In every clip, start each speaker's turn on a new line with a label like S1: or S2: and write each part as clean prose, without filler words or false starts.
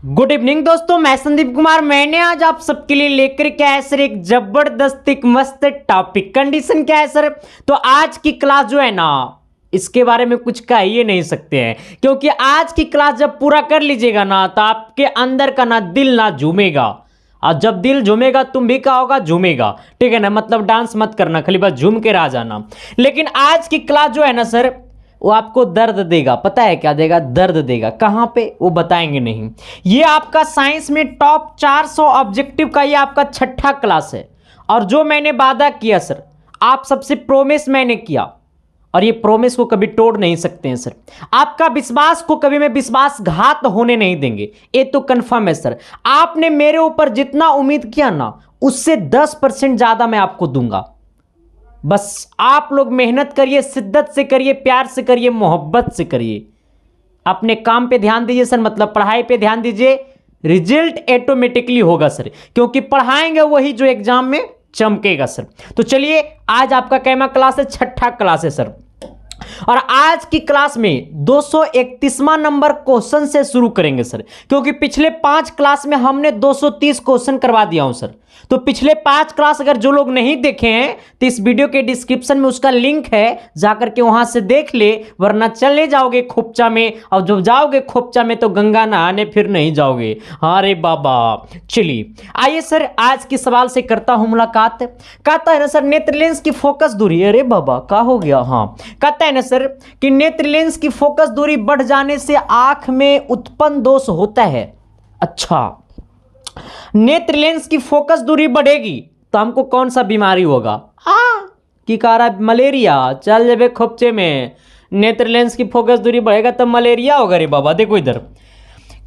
S1: Good evening दोस्तों, मैं संदीप कुमार। मैंने आज आप सबके लिए लेकर के आया सर एक जबरदस्त एक मस्त टॉपिक। कंडीशन क्या है सर? तो आज की क्लास जो है ना, इसके बारे में कुछ कह ही नहीं सकते हैं, क्योंकि आज की क्लास जब पूरा कर लीजिएगा ना तो आपके अंदर का ना दिल ना झूमेगा। और जब दिल झूमेगा तुम भी क्या होगा, झूमेगा। ठीक है ना, मतलब डांस मत करना, खाली बस झूम के रह जाना। लेकिन आज की क्लास जो है ना सर, वो आपको दर्द देगा। पता है क्या देगा? दर्द देगा। कहां पे वो बताएंगे नहीं। ये आपका साइंस में टॉप 400 ऑब्जेक्टिव का ये आपका छठा क्लास है। और जो मैंने वादा किया सर, आप सबसे प्रोमिस मैंने किया, और ये प्रोमिस को कभी तोड़ नहीं सकते हैं सर। आपका विश्वास को कभी मैं विश्वासघात होने नहीं देंगे, ये तो कंफर्म है सर। आपने मेरे ऊपर जितना उम्मीद किया ना, उससे 10% ज्यादा मैं आपको दूंगा। बस आप लोग मेहनत करिए, शिद्दत से करिए, प्यार से करिए, मोहब्बत से करिए। अपने काम पे ध्यान दीजिए सर, मतलब पढ़ाई पे ध्यान दीजिए। रिजल्ट ऑटोमेटिकली होगा सर, क्योंकि पढ़ाएंगे वही जो एग्जाम में चमकेगा सर। तो चलिए, आज आपका कैमा क्लास है, छठा क्लास है सर। और आज की क्लास में 231वां नंबर क्वेश्चन से शुरू करेंगे सर, क्योंकि पिछले 5 क्लास में हमने 230 क्वेश्चन करवा दिया हूं सर। तो पिछले 5 क्लास अगर जो लोग नहीं देखे हैं तो इस वीडियो के डिस्क्रिप्शन में उसका लिंक है, जाकर के वहां से देख ले, वरना चले जाओगे खोपचा में। और जब जाओगे खोपचा में तो गंगा नहाने फिर नहीं जाओगे। अरे बाबा, चलिए आइए सर, आज के सवाल से करता हूं मुलाकात। कहता है ना सर, नेत्र लेंस की फोकस दूरी, अरे बाबा क्या हो गया? हाँ, कहता है ना सर कि नेत्र लेंस की फोकस दूरी बढ़ जाने से आंख में उत्पन्न दोष होता है। अच्छा, नेत्र लेंस की फोकस दूरी बढ़ेगी तो हमको कौन सा बीमारी होगा? की कारा मलेरिया। चल जब खोपचे में नेत्र लेंस की फोकस दूरी बढ़ेगा तो मलेरिया होगा रे बाबा। देखो इधर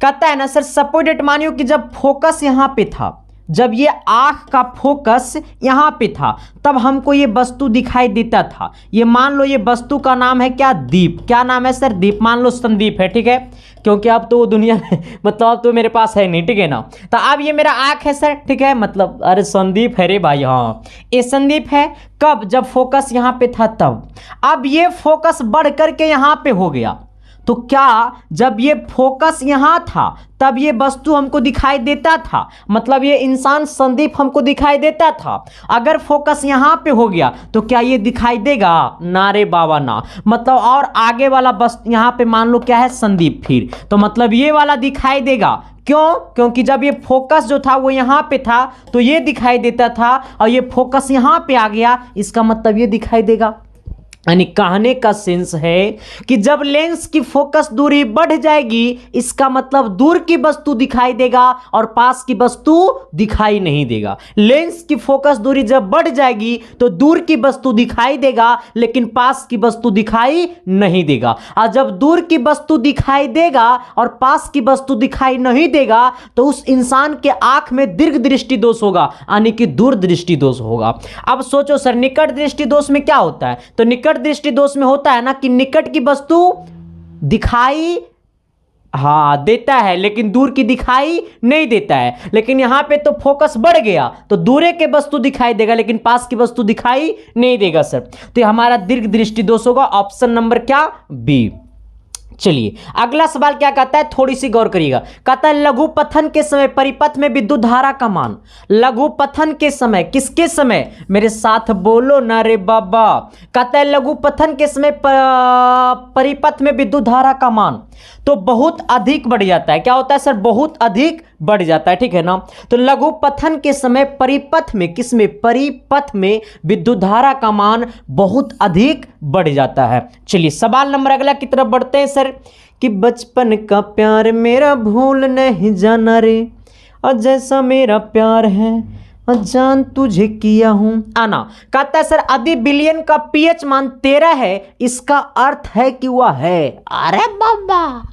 S1: कहता है ना सर, सपोज डेट मानियो कि जब फोकस यहां पे था, जब ये आंख का फोकस यहां पे था, तब हमको ये वस्तु दिखाई देता था। ये मान लो ये वस्तु का नाम है क्या? दीप। क्या नाम है सर? दीप। मान लो संदीप है, ठीक है, क्योंकि अब तो दुनिया में मतलब अब तो मेरे पास है नहीं, ठीक है ना। तो अब ये मेरा आंख है सर, ठीक है, मतलब अरे संदीप है रे भाई। हाँ, ये संदीप है। कब? जब फोकस यहां पे था तब। अब ये फोकस बढ़ करके यहां पे हो गया, तो क्या जब ये फोकस यहां था तब ये वस्तु हमको दिखाई देता था, मतलब ये इंसान संदीप हमको दिखाई देता था। अगर फोकस यहां पे हो गया तो क्या ये दिखाई देगा? ना रे बाबा ना। मतलब और आगे वाला बस यहां पे मान लो क्या है? संदीप। फिर तो मतलब ये वाला दिखाई देगा। क्यों? क्योंकि जब ये फोकस जो था वो यहां पे था तो ये दिखाई देता था, और ये फोकस यहां पे आ गया, इसका मतलब ये दिखाई देगा। यानी कहने का सेंस है कि जब लेंस की फोकस दूरी बढ़ जाएगी, इसका मतलब दूर की वस्तु दिखाई देगा और पास की वस्तु दिखाई नहीं देगा। लेंस की फोकस दूरी जब बढ़ जाएगी तो दूर की वस्तु दिखाई देगा, लेकिन पास की वस्तु दिखाई नहीं देगा। और जब दूर की वस्तु दिखाई देगा और पास की वस्तु दिखाई नहीं देगा तो उस इंसान के आंख में दीर्घ दृष्टि दोष होगा, यानी कि दूर दृष्टि दोष होगा। अब सोचो सर, निकट दृष्टि दोष में क्या होता है? तो निकट दृष्टि दोष में होता है ना कि निकट की वस्तु दिखाई देता है, लेकिन दूर की दिखाई नहीं देता है। लेकिन यहां पे तो फोकस बढ़ गया तो दूर के वस्तु दिखाई देगा, लेकिन पास की वस्तु दिखाई नहीं देगा सर। तो ये हमारा दीर्घ दृष्टि दोष होगा। ऑप्शन नंबर क्या? बी। चलिए अगला सवाल क्या कहता है, थोड़ी सी गौर करिएगा। कहता है लघु पथन के समय परिपथ में विद्युत धारा का मान। लघु पथन के समय, किसके समय? मेरे साथ बोलो ना रे बाबा। कहता है लघु पथन के समय परिपथ में विद्युत धारा का मान तो बहुत अधिक बढ़ जाता है। क्या होता है सर? बहुत अधिक बढ़ जाता है, ठीक है ना। तो लघु पथन के समय परिपथ में, किसमें? परिपथ में विद्युत धारा का मान बहुत अधिक बढ़ जाता है। चलिए सवाल नंबर अगला की तरफ बढ़ते हैं सर, कि बचपन का प्यार मेरा भूल नहीं जाना रे, और जैसा मेरा प्यार है जान तुझे किया हूं आना। कहता है सर यदि बिलियन का पीएच मान 13 है, इसका अर्थ है कि वह है। अरे बाबा,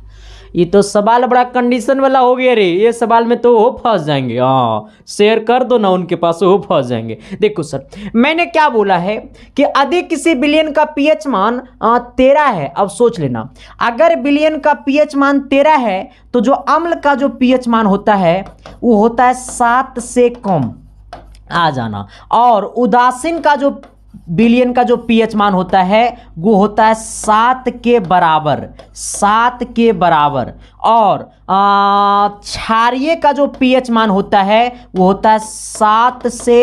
S1: ये तो सवाल बड़ा कंडीशन वाला हो गया रे। ये सवाल में तो वो फंस जाएंगे। हाँ, शेयर कर दो ना उनके पास, वो फंस जाएंगे। देखो सर, मैंने क्या बोला है कि यदि किसी बिलियन का पीएच मान 13 है। अब सोच लेना, अगर बिलियन का पीएच मान 13 है तो जो अम्ल का जो पीएच मान होता है वो होता है 7 से कम आ जाना, और उदासीन का जो विलयन का जो पीएच मान होता है वो होता है 7 के बराबर, 7 के बराबर। और क्षारीय का जो पीएच मान होता है वो होता है 7 से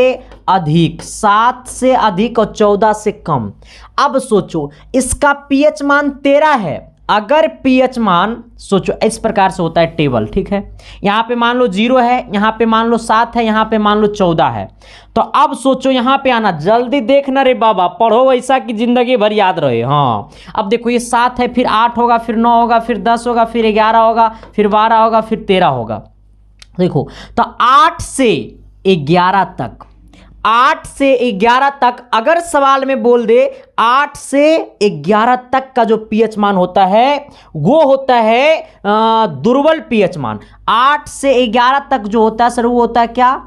S1: अधिक, 7 से अधिक और 14 से कम। अब सोचो इसका पीएच मान 13 है, अगर पीएच मान सोचो इस प्रकार से होता है टेबल, ठीक है। यहां पे मान लो 0 है, यहां पे मान लो 7 है, यहां पे मान लो 14 है। तो अब सोचो यहां पे आना, जल्दी देखना रे बाबा, पढ़ो ऐसा कि जिंदगी भर याद रहे। हाँ अब देखो ये 7 है, फिर 8 होगा, फिर 9 होगा, फिर 10 होगा, फिर 11 होगा, फिर 12 होगा, फिर 13 होगा। देखो तो 8 से 11 तक, 8 से 11 तक अगर सवाल में बोल दे 8 से 11 तक का जो पीएच मान होता है वो होता है दुर्बल पीएच मान। 8 से 11 तक जो होता है सर वो होता है क्या,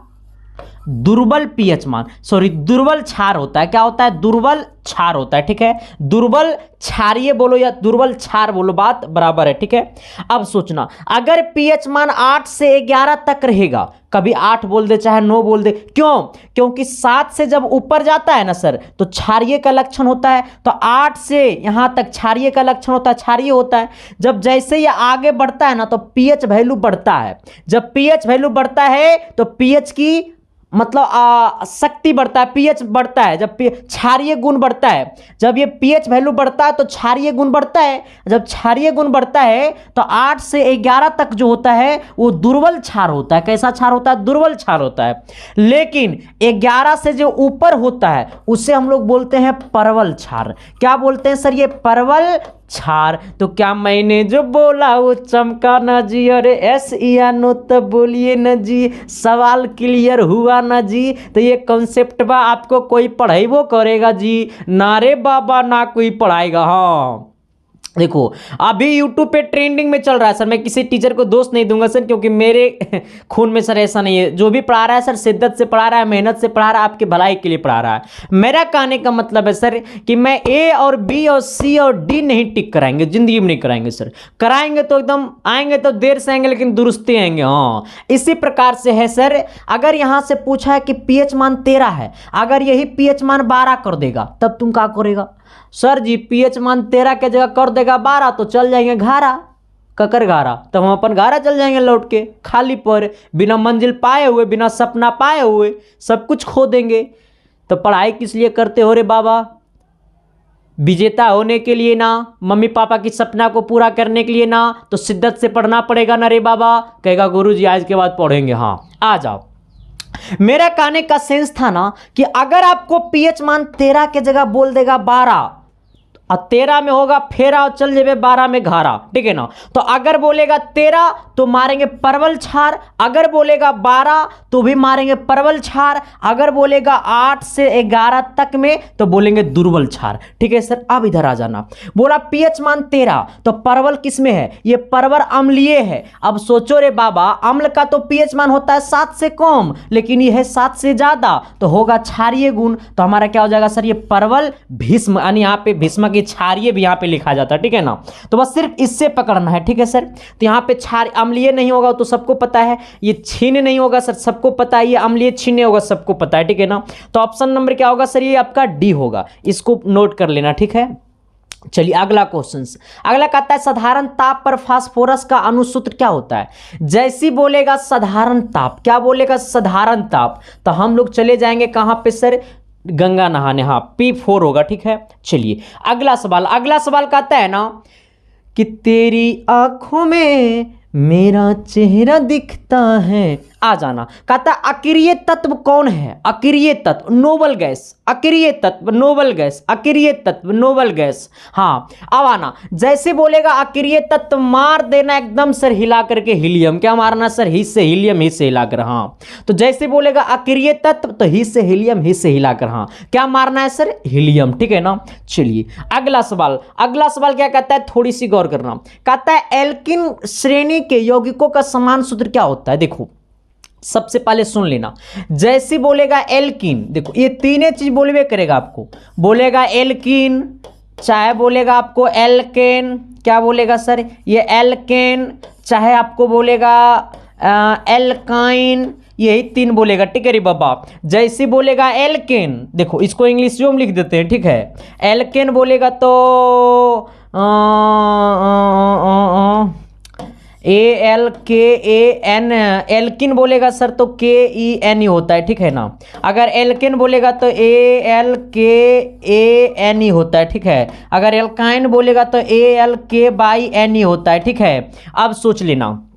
S1: दुर्बल पीएच मान, सॉरी दुर्बल क्षार होता है। क्या होता है, दुर्बल क्षार होता है, ठीक है। दुर्बल क्षारीय बोलो या दुर्बल क्षार बोलो, बात बराबर है, ठीक है। अब सोचना अगर पीएच मान 8 से 11 तक रहेगा, कभी 8 बोल दे चाहे 9 बोल दे, क्यों, क्योंकि 7 से जब ऊपर जाता है ना सर तो क्षारीय का लक्षण होता है, तो 8 से यहां तक क्षारीय का लक्षण होता है, क्षारीय होता है। जब जैसे ये आगे बढ़ता है ना तो पीएच वैल्यू बढ़ता है, जब पीएच वैल्यू बढ़ता है तो पीएच की मतलब शक्ति बढ़ता है, पीएच बढ़ता है, जब क्षारीय गुण बढ़ता है, जब ये पीएच वैल्यू बढ़ता है तो क्षारीय गुण बढ़ता है, जब क्षारीय गुण बढ़ता है तो 8 से 11 तक जो होता है वो दुर्बल क्षार होता है। कैसा क्षार होता है, दुर्बल क्षार होता है। लेकिन 11 से जो ऊपर होता है उसे हम लोग बोलते हैं परवल क्षार। क्या बोलते हैं सर, ये परवल क्षार। तो क्या मैंने जो बोला वो चमका ना जी, अरे एस या नो तब बोलिए ना जी, सवाल क्लियर हुआ ना जी। तो ये कॉन्सेप्ट बा आपको कोई पढ़ाईबो करेगा जी, ना रे बाबा ना कोई पढ़ाएगा। हाँ देखो अभी YouTube पे ट्रेंडिंग में चल रहा है सर, मैं किसी टीचर को दोष नहीं दूंगा सर, क्योंकि मेरे खून में सर ऐसा नहीं है। जो भी पढ़ा रहा है सर शिद्दत से पढ़ा रहा है, मेहनत से पढ़ा रहा है, आपके भलाई के लिए पढ़ा रहा है। मेरा कहने का मतलब है सर कि मैं A और B और C और D नहीं टिक कराएंगे, जिंदगी में नहीं कराएंगे सर। कराएंगे तो एकदम आएंगे तो देर से आएंगे लेकिन दुरुस्ती आएंगे। हाँ इसी प्रकार से है सर, अगर यहां से पूछा है कि पीएच मान 13 है, अगर यही पीएच मान 12 कर देगा तब तुम क्या करेगा सर जी, पीएच मान 13 के जगह कर देगा 12 तो चल जाएंगे घारा, ककर घारा, तो हम अपन घारा चल जाएंगे लौट के, खाली पर, बिना मंजिल पाए हुए, बिना सपना पाए हुए, सब कुछ खो देंगे। तो पढ़ाई किस लिए करते हो रे बाबा, विजेता होने के लिए ना, मम्मी पापा की सपना को पूरा करने के लिए ना, तो शिद्दत से पढ़ना पड़ेगा ना रे बाबा। कहेगा गुरुजी आज के बाद पढ़ेंगे। हाँ आ जाओ, मेरा कहने का सेंस था ना कि अगर आपको पीएच मान 13 के जगह बोल देगा 12 और 13 में होगा फेरा और चल जेबे 12 में घारा, ठीक है ना। तो अगर बोलेगा 13 तो मारेंगे परवल क्षार, अगर बोलेगा 12 तो भी मारेंगे परवल क्षार, अगर बोलेगा 8 से 11 तक में तो बोलेंगे दुर्बल क्षार, ठीक है सर। अब इधर आ जाना, बोला पीएच मान 13 तो परवल किस में है, ये परवल अम्लीय है। अब सोचो रे बाबा, अम्ल का तो पीएच मान होता है 7 से कम, लेकिन ये है 7 से ज्यादा, तो होगा क्षारीय गुण। तो हमारा क्या हो जाएगा सर, ये परवल भीष्म, यानी यहाँ पे भीष्म की क्षारीय भी यहाँ पे लिखा जाता है, ठीक है ना। तो बस सिर्फ इससे पकड़ना है, ठीक है सर। तो यहाँ पे क्षार अम्लीय नहीं होगा तो सबको पता है, ये छीन नहीं होगा सर सबको पता है, ये अम्लीय छीन नहीं होगा सबको पता है, ठीक है ना। तो ऑप्शन नंबर क्या होगा सर, ये आपका डी होगा, इसको नोट कर लेना, ठीक है। चलिए अगला क्वेश्चन, अगला कहता है साधारण ताप पर फास्फोरस का अणुसूत्र क्या होता है। जैसी बोलेगा साधारण ताप, क्या बोलेगा साधारण ताप, तो हम लोग चले जाएंगे कहां पे सर, गंगा नहाने। हाँ P4 होगा, ठीक है। चलिए अगला सवाल, अगला सवाल कहता है ना कि तेरी आंखों में मेरा चेहरा दिखता है, आ जाना। कहता है अक्रिय तत्व कौन है, अक्रिय तत्व नोबल गैस, अक्रिय तत्व नोबल गैस, अक्रिय तत्व नोबल गैस। हाँ अब आना, जैसे बोलेगा अक्रिय तत्व मार देना एकदम सर हिला करके हीलियम, क्या मारना सर, ही से हीलियम, ही से हिलाकर। हाँ तो जैसे बोलेगा अक्रिय तत्व तो ही से हीलियम, ही से हिलाकर। हाँ क्या मारना है सर, हीलियम, ठीक है ना। चलिए अगला सवाल, अगला सवाल क्या कहता है, थोड़ी सी गौर करना। कहता है एल्किन श्रेणी के यौगिकों का समान सूत्र क्या होता है। देखो सबसे पहले सुन लेना, जैसे बोलेगा एल्कीन, देखो ये तीनों चीज बोलबे करेगा आपको, बोलेगा एल्कीन, चाहे बोलेगा आपको एल्केन, क्या बोलेगा सर ये एल्केन, चाहे आपको बोलेगा एल्काइन, यही 3 बोलेगा, ठीक है रे बाबा। जैसे बोलेगा एल्केन, देखो इसको इंग्लिश में हम लिख देते हैं, ठीक है। एल्केन बोलेगा तो ALKAN, एल्किन बोलेगा सर तो KEN ही होता है, ठीक है ना। अगर एल्केन बोलेगा तो ALKAN ही होता है, ठीक है। अगर एल्काइन बोलेगा तो ALKN ही होता है, ठीक है। अब सोच लेना,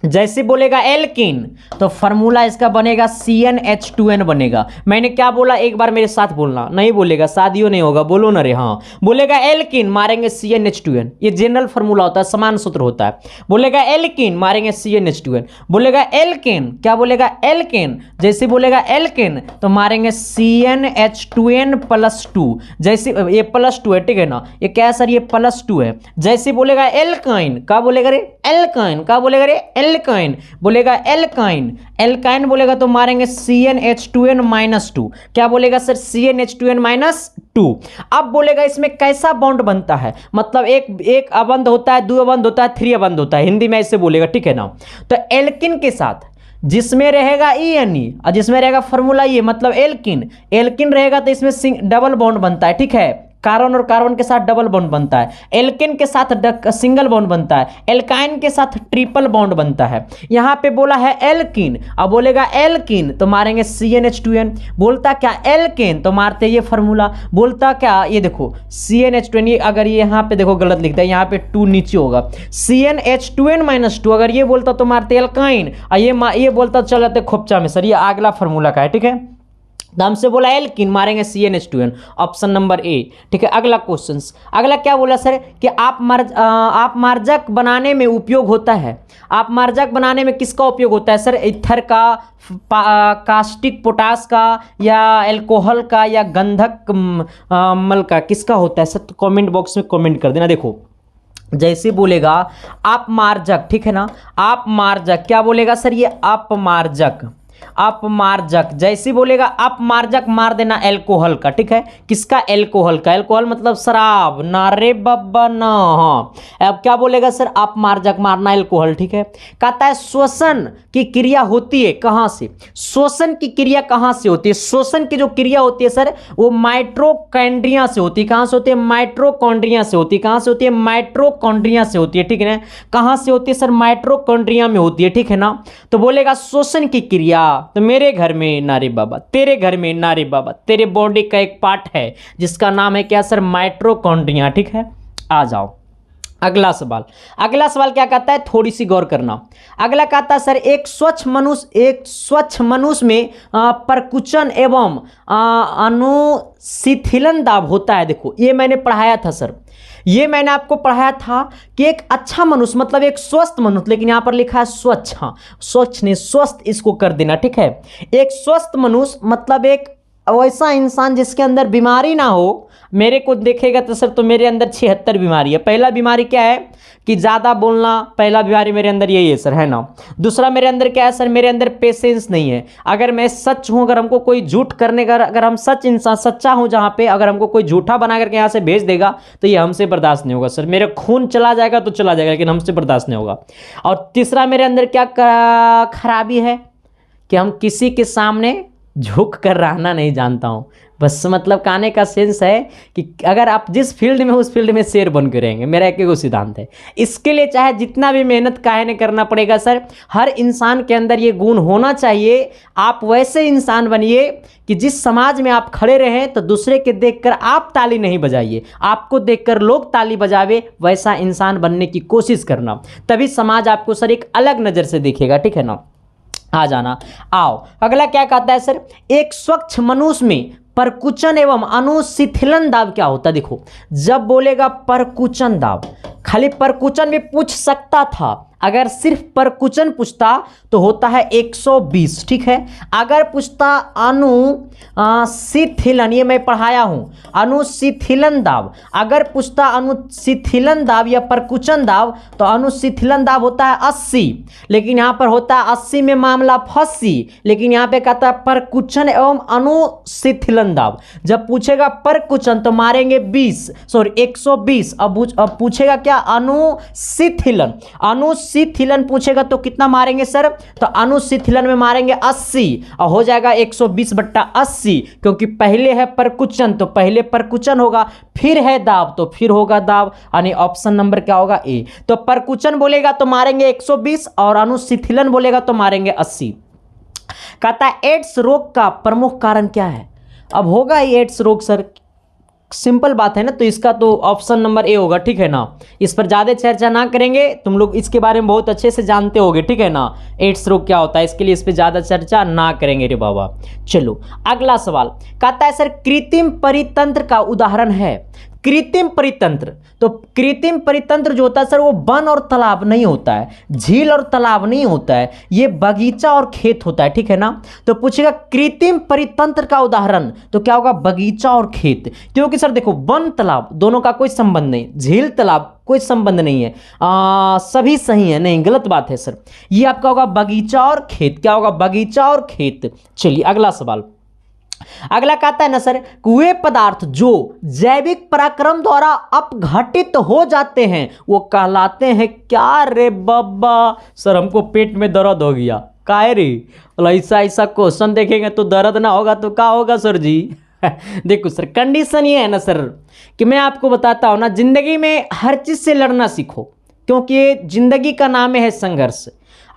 S1: जैसे बोलेगा एल्किन तो फार्मूला इसका बनेगा CnH2n बनेगा। मैंने क्या बोला, एक बार मेरे साथ बोलना, नहीं बोलेगा शादियों नहीं होगा, बोलो ना रे। हाँ, बोलेगा एल्किन मारेंगे CnH2n, ये जनरल फार्मूला होता है, समान सूत्र होता है। बोलेगा एल्किन मारेंगे CnH2n, बोलेगा एल्किन, क्या बोलेगा एल्किन, जैसे बोलेगा एल्किन तो मारेंगे CnH2n+2, जैसे ये +2 है, ठीक है ना। ये क्या है सर, ये +2 है। जैसे बोलेगा एल्काइन, क्या बोलेगा रे एल्काइन, क्या बोलेगा रे एल्काइन, बोलेगा एल्काइन, एल्काइन बोलेगा तो मारेंगे CnH2n-2, क्या बोलेगा सर CnH2n-2। अब बोलेगा इसमें कैसा बॉन्ड बनता है, मतलब एक अबंध होता है, 2 अबंध होता है, 3 अबंध होता है, हिंदी में ऐसे बोलेगा, ठीक है ना। तो एल्किन के साथ जिसमें रहेगा ENE और जिसमें रहेगा फॉर्मूला ये, मतलब एल्किन, एल्किन रहेगा तो इसमें डबल बॉन्ड बनता है, ठीक है। कार्बन और कार्बन के साथ डबल बॉन्ड बनता है, एल्केन के साथ सिंगल बॉन्ड बनता है, एल्काइन के साथ ट्रिपल बॉन्ड बनता है। यहां पे बोला है एल्किन, अब बोलेगा एल्किन तो मारेंगे CnH2n, बोलता क्या एल्केन तो मारते ये फार्मूला, बोलता क्या ये देखो CnH2n, ये अगर ये यहां पे देखो गलत लिखता है, यहां पे 2 नीचे होगा, CnH2n-2, अगर ये बोलता तो मारते एल्काइन, और ये बोलता चल जाते खोपचा में, सर ये अगला फार्मूला का है, ठीक है। हमसे बोला एल्किन मारेंगे CnH2n, ऑप्शन नंबर ए, ठीक है। अगला क्वेश्चन, अगला क्या बोला सर कि आप मार्जक बनाने में उपयोग होता है, आप मार्जक बनाने में किसका उपयोग होता है सर, ईथर का, कास्टिक पोटास का, या एल्कोहल का, या गंधक मल का, किसका होता है सर, तो कमेंट बॉक्स में कमेंट कर देना। देखो जैसे बोलेगा आप मार्जक, ठीक है ना, आप मार्जक, क्या बोलेगा सर ये अपमार्जक, अपमार्जक, जैसे बोलेगा अपमार्जक मार देना एल्कोहल का, ठीक है। किसका, एल्कोहल का, एल्कोहल मतलब शराब, नारे बब्बा ना। हाँ, अब क्या बोलेगा सर अपमार्जक मारना एल्कोहल, ठीक है। कहता है श्वसन की क्रिया होती है कहां से, श्वसन की क्रिया कहां से होती है, श्वसन की जो क्रिया होती है सर वो माइटोकॉन्ड्रिया से होती है, कहां से होती है, माइटोकॉन्ड्रिया से होती है, कहां से होती है, माइटोकॉन्ड्रिया से होती है, ठीक है ना। कहां से होती है सर, माइटोकॉन्ड्रिया में होती है, ठीक है ना। तो बोलेगा श्वसन की क्रिया, तो मेरे घर में नारे बाबा, तेरे घर में नारे बाबा, तेरे बॉडी का एक पार्ट है जिसका नाम है क्या सर, माइटोकॉन्ड्रिया, ठीक है। आ जाओ अगला सवाल, अगला सवाल क्या कहता है, थोड़ी सी गौर करना। अगला कहता है सर एक स्वच्छ मनुष्य में परकुचन एवं अनुशिथिलन दाब होता है। देखो ये मैंने पढ़ाया था सर, ये मैंने आपको पढ़ाया था कि एक अच्छा मनुष्य मतलब एक स्वस्थ मनुष्य, लेकिन यहां पर लिखा है स्वच्छ, हाँ स्वच्छ नहीं स्वस्थ इसको कर देना, ठीक है। एक स्वस्थ मनुष्य मतलब एक वैसा इंसान जिसके अंदर बीमारी ना हो। मेरे को देखेगा तो सर तो मेरे अंदर 76 बीमारी है। पहला बीमारी क्या है कि ज़्यादा बोलना, पहला बीमारी मेरे अंदर यही है सर, है ना। दूसरा मेरे अंदर क्या है सर, मेरे अंदर पेशेंस नहीं है। अगर मैं सच हूँ, अगर हमको कोई झूठ करने का, अगर हम सच्चा हूँ जहाँ पे, अगर हमको कोई झूठा बना करके यहाँ से भेज देगा तो ये हमसे बर्दाश्त नहीं होगा सर। मेरा खून चला जाएगा तो चला जाएगा, लेकिन हमसे बर्दाश्त नहीं होगा। और तीसरा मेरे अंदर क्या खराबी है कि हम किसी के सामने झुक कर रहना नहीं जानता हूँ। बस मतलब कहने का सेंस है कि अगर आप जिस फील्ड में उस फील्ड में शेर बन के रहेंगे, मेरा एक सिद्धांत है। इसके लिए चाहे जितना भी मेहनत काहे नहीं करना पड़ेगा सर, हर इंसान के अंदर ये गुण होना चाहिए। आप वैसे इंसान बनिए कि जिस समाज में आप खड़े रहें तो दूसरे के देखकर आप ताली नहीं बजाइए, आपको देखकर लोग ताली बजावे, वैसा इंसान बनने की कोशिश करना। तभी समाज आपको सर एक अलग नज़र से देखेगा, ठीक है ना। आ जाना, आओ अगला क्या कहता है सर, एक स्वच्छ मनुष्य में परकुचन एवं अनुशिथिलन दाब क्या होता है। देखो जब बोलेगा परकुचन दाब, खाली परकुचन भी पूछ सकता था, अगर सिर्फ परकुचन पूछता तो होता है 120, ठीक है। अगर पूछता अनुशिथिलन, ये मैं पढ़ाया हूँ, अनुशिथिलन दाब, अगर पूछता अनुशिथिलन दाब या परकुचन दाब तो अनुशिथिलन दाब होता है 80, लेकिन यहाँ पर होता है 80 में मामला फंसी, लेकिन यहाँ पे कहता है परकुचन एवं अनुशिथिलन दाब। जब पूछेगा परकुचन तो मारेंगे 120। अब पूछेगा क्या अनुशिथिलन, अनुशीथिलन पूछेगा तो कितना मारेंगे सर, तो अनुशीथिलन में मारेंगे 80 और हो जाएगा 120/80, क्योंकि पहले है परकुचन तो पहले परकुचन होगा, फिर है दाब तो फिर होगा दाब, यानी ऑप्शन नंबर क्या होगा ए। तो परकुचन बोलेगा तो मारेंगे 120 और अनुशीथिलन बोलेगा तो मारेंगे 80। कहता है एड्स रोग का प्रमुख कारण क्या है। अब होगा ये एड्स रोग सर, सिंपल बात है ना, तो इसका तो ऑप्शन नंबर ए होगा, ठीक है ना। इस पर ज़्यादा चर्चा ना करेंगे, तुम लोग इसके बारे में बहुत अच्छे से जानते होगे, ठीक है ना, एड्स रोग क्या होता है, इसके लिए इस पर ज़्यादा चर्चा ना करेंगे रे बाबा। चलो अगला सवाल कहता है सर कृत्रिम परितंत्र का उदाहरण है। कृत्रिम परितंत्र, तो कृत्रिम परितंत्र जो होता है सर वो वन और तालाब नहीं होता है, झील और तालाब नहीं होता है, ये बगीचा और खेत होता है, ठीक है ना। तो पूछेगा कृत्रिम परितंत्र का उदाहरण, तो क्या होगा बगीचा और खेत, क्योंकि सर देखो वन तालाब दोनों का कोई संबंध नहीं, झील तालाब कोई संबंध नहीं है, सभी सही है, नहीं गलत बात है सर, ये आपका होगा बगीचा और खेत। क्या होगा बगीचा और खेत। चलिए अगला सवाल, अगला कहता है ना सर वे पदार्थ जो जैविक पराक्रम द्वारा अपघटित हो जाते हैं वो कहलाते हैं क्या रे बाबा। सर हमको पेट में दर्द हो गया, काहे रे, ऐसा ऐसा क्वेश्चन देखेंगे तो दर्द ना होगा तो क्या होगा सर जी। देखो सर कंडीशन ये है ना सर कि मैं आपको बताता हूँ ना, जिंदगी में हर चीज़ से लड़ना सीखो, क्योंकि ये जिंदगी का नाम है संघर्ष।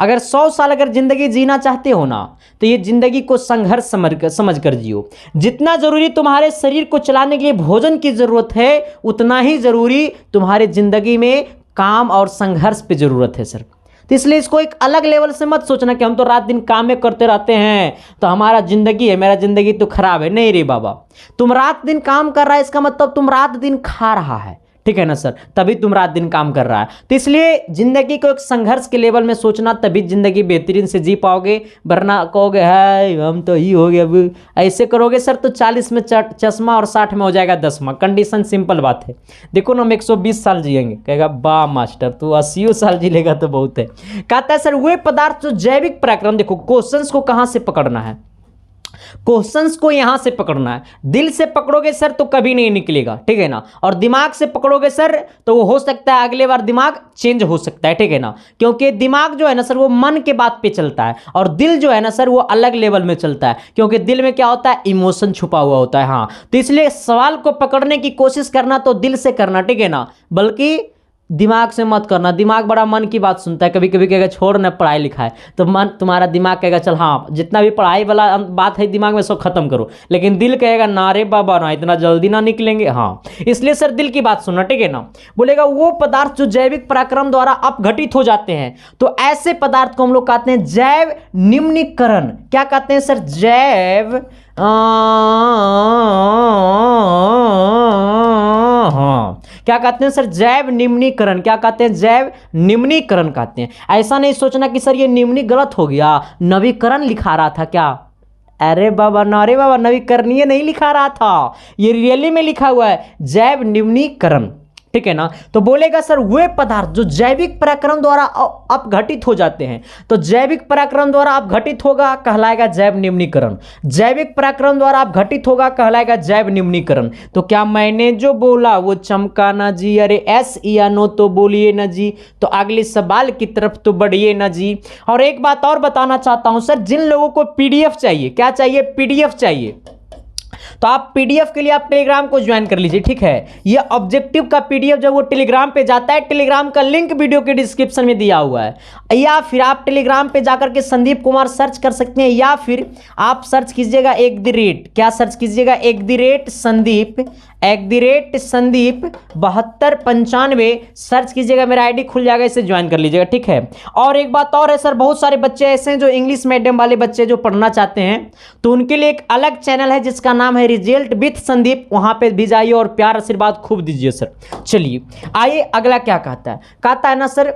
S1: अगर 100 साल अगर जिंदगी जीना चाहते हो ना तो ये जिंदगी को संघर्ष समझ कर जियो। जितना जरूरी तुम्हारे शरीर को चलाने के लिए भोजन की जरूरत है उतना ही जरूरी तुम्हारे जिंदगी में काम और संघर्ष पे जरूरत है सर। तो इसलिए इसको एक अलग लेवल से मत सोचना कि हम तो रात दिन काम में करते रहते हैं तो हमारा जिंदगी है, मेरा जिंदगी तो खराब है। नहीं रे बाबा, तुम रात दिन काम कर रहा है इसका मतलब तुम रात दिन खा रहा है, ठीक है ना सर, तभी तुम रात दिन काम कर रहा है। तो इसलिए जिंदगी को एक संघर्ष के लेवल में सोचना, तभी जिंदगी बेहतरीन से जी पाओगे, वरना कहोगे है हम तो ही हो गए, अब ऐसे करोगे सर तो 40 में चश्मा और 60 में हो जाएगा 10वां। कंडीशन सिंपल बात है। देखो ना हम 120 साल जिएंगे, कहेगा वाह मास्टर तू 80 साल जी लेगा तो बहुत है। कहता है सर वे पदार्थ जो जैविक पराक्रम, देखो क्वेश्चंस को कहां से पकड़ना है, क्वेश्चंस को यहां से पकड़ना है। दिल से पकड़ोगे सर तो कभी नहीं निकलेगा, ठीक है ना, और दिमाग से पकड़ोगे सर तो वो हो सकता है अगले बार दिमाग चेंज हो सकता है, ठीक है ना, क्योंकि दिमाग जो है ना सर वो मन के बात पे चलता है और दिल जो है ना सर वो अलग लेवल में चलता है, क्योंकि दिल में क्या होता है इमोशन छुपा हुआ होता है। हाँ, तो इसलिए सवाल को पकड़ने की कोशिश करना तो दिल से करना, ठीक है ना, बल्कि दिमाग से मत करना। दिमाग बड़ा मन की बात सुनता है, कभी कभी कहेगा छोड़ ना पढ़ाई लिखाई, तो मन तुम्हारा दिमाग कहेगा चल हाँ जितना भी पढ़ाई वाला बात है दिमाग में सब खत्म करो, लेकिन दिल कहेगा ना रे बाबा ना इतना जल्दी ना निकलेंगे। हाँ, इसलिए सर दिल की बात सुनना, ठीक है ना। बोलेगा वो पदार्थ जो जैविक पराक्रम द्वारा अपघटित हो जाते हैं, तो ऐसे पदार्थ को हम लोग कहते हैं जैव निम्नीकरण। क्या कहते हैं सर, जैव हाँ क्या कहते हैं सर, जैव निम्नीकरण। क्या कहते हैं, जैव निम्नीकरण कहते हैं। ऐसा नहीं सोचना कि सर ये निम्नी गलत हो गया, नवीकरण लिखा रहा था क्या। अरे बाबा ना रे बाबा, नवीकरणीय नहीं लिखा रहा था, ये रियली में लिखा हुआ है जैव निम्नीकरण, ठीक है ना। तो बोलेगा सर वे पदार्थ जो जैविक पराक्रम द्वारा अपघटित हो जाते हैं, तो जैविक पराक्रम द्वारा अपघटित होगा कहलाएगा जैव निम्नीकरण, जैविक पराक्रम द्वारा अपघटित होगा कहलाएगा जैव निम्नीकरण। तो क्या मैंने जो बोला वो चमका ना जी, अरे एस या नो तो बोलिए ना जी, तो अगले सवाल की तरफ तो बढ़िए ना जी। और एक बात और बताना चाहता हूं सर, जिन लोगों को पीडीएफ चाहिए, क्या चाहिए, पीडीएफ चाहिए, तो आप पीडीएफ के लिए आप टेलीग्राम को ज्वाइन कर लीजिए, ठीक है। ये ऑब्जेक्टिव का पीडीएफ जब वो टेलीग्राम पे जाता है, टेलीग्राम का लिंक वीडियो के डिस्क्रिप्शन में दिया हुआ है, या फिर आप टेलीग्राम पे जाकर के संदीप कुमार सर्च कर सकते हैं, या फिर आप सर्च कीजिएगा @ क्या सर्च कीजिएगा, @संदीप 7295 सर्च कीजिएगा, मेरा आईडी खुल जाएगा, इसे ज्वाइन कर लीजिएगा, ठीक है। और एक बात और है सर, बहुत सारे बच्चे ऐसे हैं जो इंग्लिश मीडियम वाले बच्चे जो पढ़ना चाहते हैं, तो उनके लिए एक अलग चैनल है जिसका नाम है रिजल्ट विद संदीप, वहां पे भी जाइए और प्यार आशीर्वाद खूब दीजिए सर। चलिए आइए अगला क्या कहता है, कहता है ना सर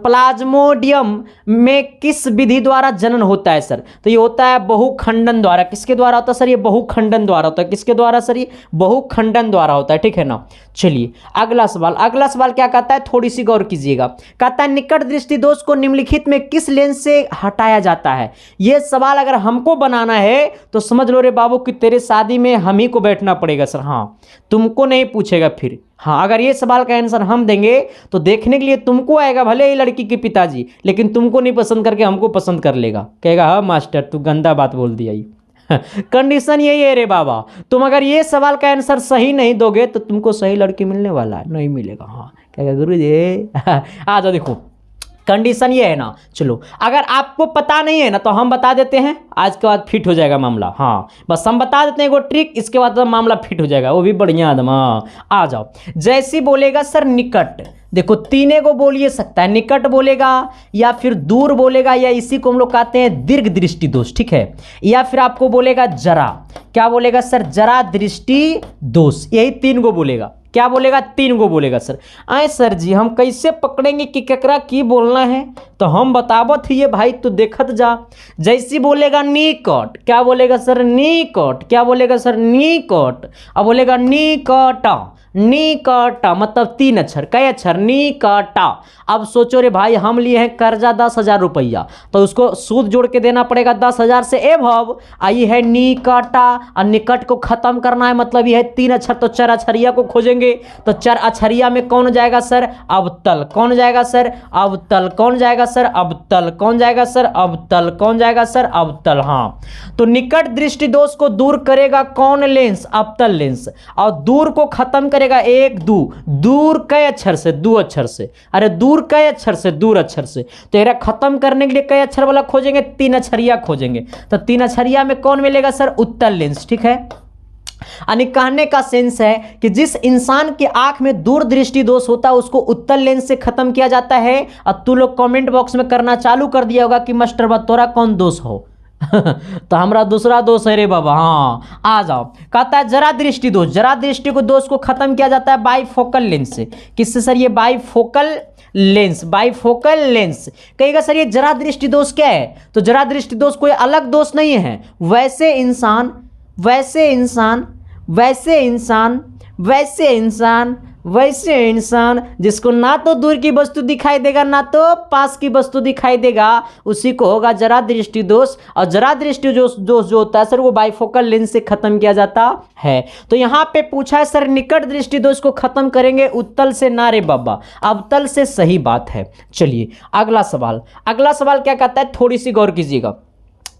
S1: प्लाज्मोडियम में किस विधि द्वारा जनन होता है सर, तो ये होता है बहुखंडन द्वारा। किसके द्वारा होता है सर, ये बहुखंडन द्वारा होता है। किसके द्वारा सर, ये बहुखंडन द्वारा होता है, ठीक है ना। चलिए अगला सवाल क्या कहता है, थोड़ी सी गौर कीजिएगा। कहता है निकट दृष्टि दोष को निम्नलिखित में किस लेंस से हटाया जाता है। यह सवाल अगर हमको बनाना है तो समझ लो रे बाबू कि तेरे शादी में हम ही को बैठना पड़ेगा सर। हाँ, तुमको नहीं पूछेगा फिर। हाँ, अगर ये सवाल का आंसर हम देंगे तो देखने के लिए तुमको आएगा, भले ही लड़की के पिताजी, लेकिन तुमको नहीं पसंद करके हमको पसंद कर लेगा, कहेगा हाँ मास्टर तू गंदा बात बोल दिया। कंडीशन यही है रे बाबा, तुम अगर ये सवाल का आंसर सही नहीं दोगे तो तुमको सही लड़की मिलने वाला है नहीं मिलेगा। हाँ क्या गुरु जी आ जाओ, देखो कंडीशन ये है ना। चलो अगर आपको पता नहीं है ना तो हम बता देते हैं, आज के बाद फिट हो जाएगा मामला। हाँ बस हम बता देते हैं वो ट्रिक, इसके बाद तो मामला फिट हो जाएगा, वो भी बढ़िया आदम। आ जाओ, जैसी बोलेगा सर निकट, देखो तीने को बोलिए सकता है, निकट बोलेगा या फिर दूर बोलेगा, या इसी को हम लोग कहते हैं दीर्घ दृष्टि दोष, ठीक है। या फिर आपको बोलेगा जरा, क्या बोलेगा सर, जरा दृष्टि दोष, यही तीन को बोलेगा। क्या बोलेगा, तीन को बोलेगा सर। आए सर जी हम कैसे पकड़ेंगे कि केकरा की बोलना है, तो हम बतावत ही ये भाई तू देखत जा। जैसी बोलेगा निकट, क्या बोलेगा सर, निकट, क्या बोलेगा सर, निकट। अब बोलेगा निकट, निकट मतलब तीन अक्षर, कई अक्षर, निकटा। अब सोचो रे भाई हम लिए हैं कर्जा 10,000 रुपया, तो उसको सूद जोड़ के देना पड़ेगा 10,000 से एभव। आई है निकटा, और निकट को खत्म करना है, मतलब ये है तीन अक्षर, तो चार अक्षरिया को खोजेंगे। तो चार अक्षरिया में कौन जाएगा सर, अवतल। कौन जाएगा सर, अवतल। कौन जाएगा सर, अवतल। कौन जाएगा सर, अवतल। कौन जाएगा सर, अवतल। हाँ, तो निकट दृष्टि दोष को दूर करेगा कौन लेंस, अवतल लेंस। और दूर को खत्म करेगा एक दू, दूर कई अक्षर से, दो अक्षर से, अरे दूर कई अक्षर से, दूर अक्षर से। तो ये खत्म करने के लिए कई अक्षर वाला खोजेंगे, तीन अक्षरिया खोजेंगे। तो तीन अक्षरिया में कौन मिलेगा सर, उत्तल लेंस, ठीक है। यानी कहने का सेंस है कि जिस इंसान के आंख में दूर दृष्टि दोष होता है उसको उत्तल लेंस से खत्म किया जाता है। अब तू लोग कमेंट बॉक्स में करना चालू कर दिया होगा कि मास्टर बतौरा कौन दोष हो तो हमारा दूसरा दोष है रे बाबा। हाँ आ जाओ, कहता है जरा दृष्टि दोष, जरा दृष्टि को दोष को खत्म किया जाता है बाईफोकल लेंस से। किससे सर, ये बाईफोकल लेंस, बाईफोकल लेंस। कहेगा सर ये जरा दृष्टि दोष क्या है, तो जरा दृष्टि दोष कोई अलग दोष नहीं है, वैसे इंसान, वैसे इंसान, वैसे इंसान, वैसे इंसान, वैसे इंसान जिसको ना तो दूर की वस्तु दिखाई देगा ना तो पास की वस्तु दिखाई देगा, उसी को होगा जरा दृष्टि दोष। और जरा दृष्टि दोष जो होता है सर वो बाईफोकल लेंस से खत्म किया जाता है। तो यहाँ पे पूछा है सर निकट दृष्टि दोष को खत्म करेंगे उत्तल से, ना रे बाबा अवतल से, सही बात है। चलिए अगला सवाल, अगला सवाल क्या कहता है, थोड़ी सी गौर कीजिएगा।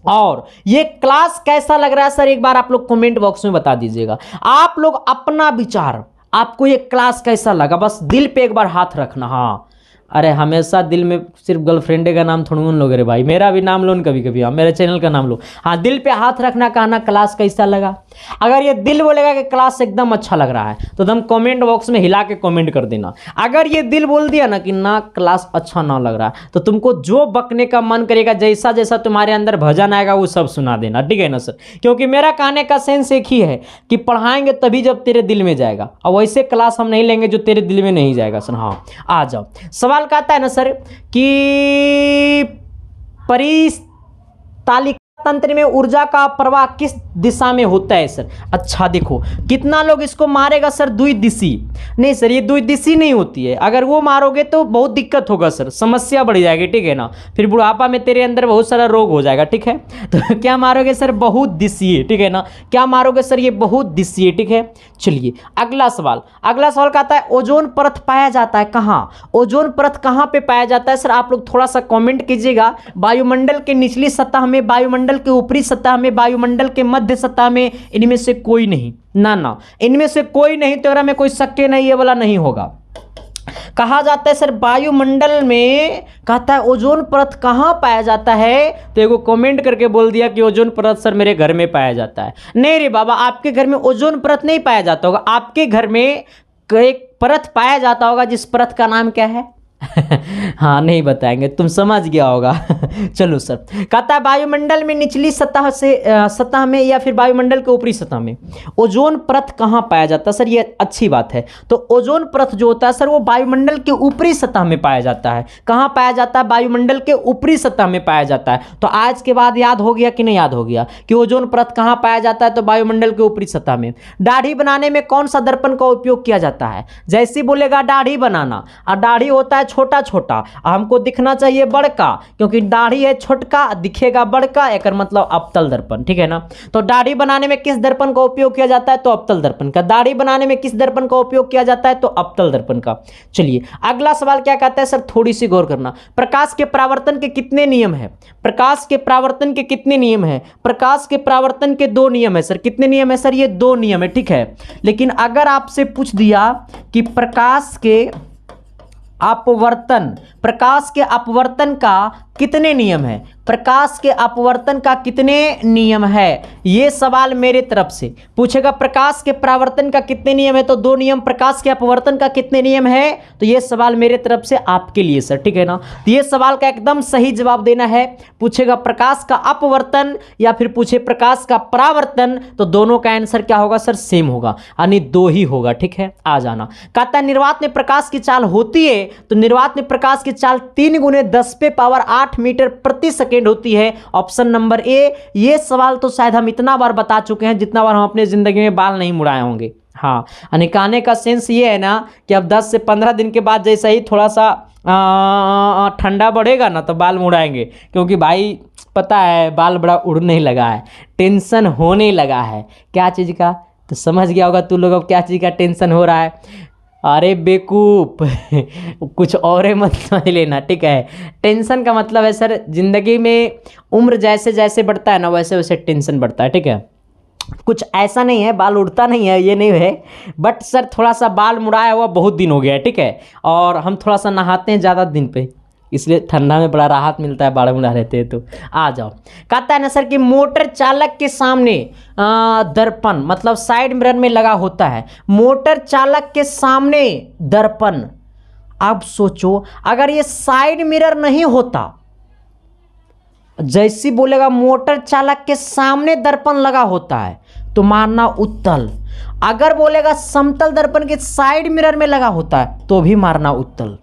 S1: और ये क्लास कैसा लग रहा है सर, एक बार आप लोग कमेंट बॉक्स में बता दीजिएगा। आप लोग अपना विचार, आपको ये क्लास कैसा लगा, बस दिल पे एक बार हाथ रखना। हाँ, अरे हमेशा दिल में सिर्फ गर्लफ्रेंड का नाम थोड़ा उन लोग रे भाई, मेरा भी नाम लो कभी कभी, हाँ मेरे चैनल का नाम लो। हाँ दिल पे हाथ रखना, कहना क्लास कैसा लगा। अगर ये दिल बोलेगा कि क्लास एकदम अच्छा लग रहा है तो तुम कमेंट बॉक्स में हिला के कमेंट कर देना। अगर ये दिल बोल दिया ना कि ना क्लास अच्छा ना लग रहा तो तुमको जो बकने का मन करेगा, जैसा जैसा तुम्हारे अंदर भजन आएगा वो सब सुना देना, ठीक है ना सर। क्योंकि मेरा कहने का सेंस एक ही है कि पढ़ाएंगे तभी जब तेरे दिल में जाएगा, और वैसे क्लास हम नहीं लेंगे जो तेरे दिल में नहीं जाएगा सर। हाँ आ जाओ, सवाल कहता है ना सर कि परितालिका तंत्र में ऊर्जा का प्रवाह किस दिशा में होता है सर। अच्छा देखो, कितना लोग इसको मारेगा सर, द्विदिशी। नहीं सर ये द्विदिशी नहीं होती है, अगर वो मारोगे तो बहुत दिक्कत होगा सर, समस्या बढ़ जाएगी, ठीक है ना। फिर बुढ़ापा में तेरे अंदर बहुत सारा रोग हो जाएगा, ठीक है। तो क्या मारोगे सर, बहुदिशीय, ठीक है ना। क्या मारोगे सर, ये बहुदिशीय, ठीक है। चलिए अगला सवाल, अगला सवाल कहता है ओजोन परत पाया जाता है कहाँ, ओजोन परत कहाँ पे पाया जाता है सर। आप लोग थोड़ा सा कमेंट कीजिएगा। वायुमंडल के निचली सतह में, वायुमंडल के ऊपरी सतह में, वायुमंडल के मध्य सतह में, इनमें से कोई नहीं, ना ना इनमें से कोई नहीं। तो में कोई शक नहीं, ये वाला नहीं होगा। कहा जाता है सर वायुमंडल में, कहता है ओजोन परत कहाँ पाया जाता है, तो एगो कमेंट करके बोल दिया कि ओजोन परत सर मेरे घर में पाया जाता है। नहीं रे बाबा, आपके घर में ओजोन परत नहीं पाया जाता होगा, आपके घर में एक परत पाया जाता होगा जिस परत का नाम क्या है, हाँ नहीं बताएंगे, तुम समझ गया होगा। चलो सर, कहता है वायुमंडल में निचली सतह से सतह में या फिर वायुमंडल के ऊपरी सतह में ओजोन परत कहाँ पाया जाता है? सर ये अच्छी बात है। तो ओजोन परत जो होता है सर वो वायुमंडल के ऊपरी सतह में पाया जाता है। कहाँ पाया जाता है? वायुमंडल के ऊपरी सतह में पाया जाता है। तो आज के बाद याद हो गया कि नहीं याद हो गया कि ओजोन परत कहाँ पाया जाता है? तो वायुमंडल के ऊपरी सतह में। दाढ़ी बनाने में कौन सा दर्पण का उपयोग किया जाता है? जैसे बोलेगा दाढ़ी बनाना, और दाढ़ी होता है छोटा छोटा, हमको दिखना चाहिए बड़का, क्योंकि दाढ़ी है छोटका दिखेगा बड़का, एक मतलब अवतल दर्पण, ठीक है ना। तो दाढ़ी बनाने में किस दर्पण का उपयोग किया जाता है? तो अवतल दर्पण का। दाढ़ी बनाने में किस दर्पण का उपयोग किया जाता है? तो अवतल दर्पण का। चलिए अगला सवाल क्या कहता है सर, थोड़ी सी गौर करना। प्रकाश के परावर्तन के कितने नियम है? प्रकाश के परावर्तन के कितने नियम है? प्रकाश के परावर्तन के 2 नियम है सर। कितने नियम है सर? ये 2 नियम है, ठीक है। लेकिन अगर आपसे पूछ दिया कि प्रकाश के अपवर्तन, प्रकाश के अपवर्तन का कितने नियम है? प्रकाश के अपवर्तन का कितने नियम है? ये सवाल मेरे तरफ से पूछेगा। प्रकाश के परावर्तन का कितने नियम है? तो 2 नियम। प्रकाश के अपवर्तन का कितने नियम है? तो ये सवाल मेरे तरफ से आपके लिए सर, ठीक है ना। तो ये सवाल का एकदम सही जवाब देना है। पूछेगा प्रकाश का अपवर्तन या फिर पूछे प्रकाश का परावर्तन, तो दोनों का आंसर क्या होगा सर? सेम होगा, यानी 2 ही होगा, ठीक है। आ जाना। कहता है निर्वात में प्रकाश की चाल होती है, तो निर्वात में प्रकाश की चाल 3 × 10⁸ मीटर प्रति सेकेंड होती है। ऑप्शन नंबर ए। ये सवाल तो शायद हम इतना बार बता चुके हैं जितना बार हम अपने जिंदगी में बाल नहीं मुड़ाए होंगे। हाँ, यानी कहने का सेंस ये है ना कि अब 10 से 15 दिन के बाद जैसे ही थोड़ा सा ठंडा बढ़ेगा ना तो बाल मुड़ाएंगे, क्योंकि भाई पता है बाल बड़ा उड़ने लगा है, टेंशन होने लगा है। क्या चीज़ का? तो समझ गया होगा तू लोग अब क्या चीज़ का टेंशन हो रहा है। अरे बेकूफ, कुछ और मत समझ लेना, ठीक है। टेंशन का मतलब है सर जिंदगी में उम्र जैसे जैसे बढ़ता है ना वैसे वैसे टेंशन बढ़ता है, ठीक है। कुछ ऐसा नहीं है बाल उड़ता नहीं है, ये नहीं है, बट सर थोड़ा सा बाल मुड़ाया हुआ बहुत दिन हो गया है, ठीक है। और हम थोड़ा सा नहाते हैं ज़्यादा दिन पे, इसलिए ठंडा में बड़ा राहत मिलता है, बाल मुड़ा रहते हैं। तो आ जाओ। कहता है ना सर कि मोटर चालक के सामने दर्पण मतलब साइड मिरर में लगा होता है। मोटर चालक के सामने दर्पण, अब सोचो अगर ये साइड मिरर नहीं होता, जैसी बोलेगा मोटर चालक के सामने दर्पण लगा होता है तो मारना उत्तल। अगर बोलेगा समतल दर्पण के साइड मिरर में लगा होता है तो भी मारना उत्तल।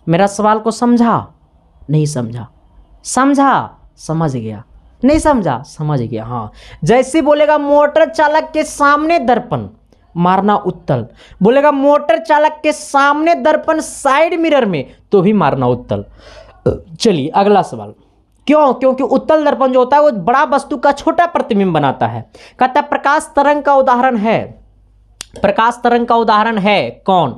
S1: मेरा सवाल को समझा? नहीं समझा? समझा? समझ गया? नहीं समझा? समझ गया। हाँ, जैसे बोलेगा मोटर चालक के सामने दर्पण मारना उत्तल, बोलेगा मोटर चालक के सामने दर्पण साइड मिरर में तो भी मारना उत्तल। चलिए अगला सवाल। क्यों? क्योंकि उत्तल दर्पण जो होता है वो बड़ा वस्तु का छोटा प्रतिबिंब बनाता है। कहता है प्रकाश तरंग का उदाहरण है, प्रकाश तरंग का उदाहरण है कौन?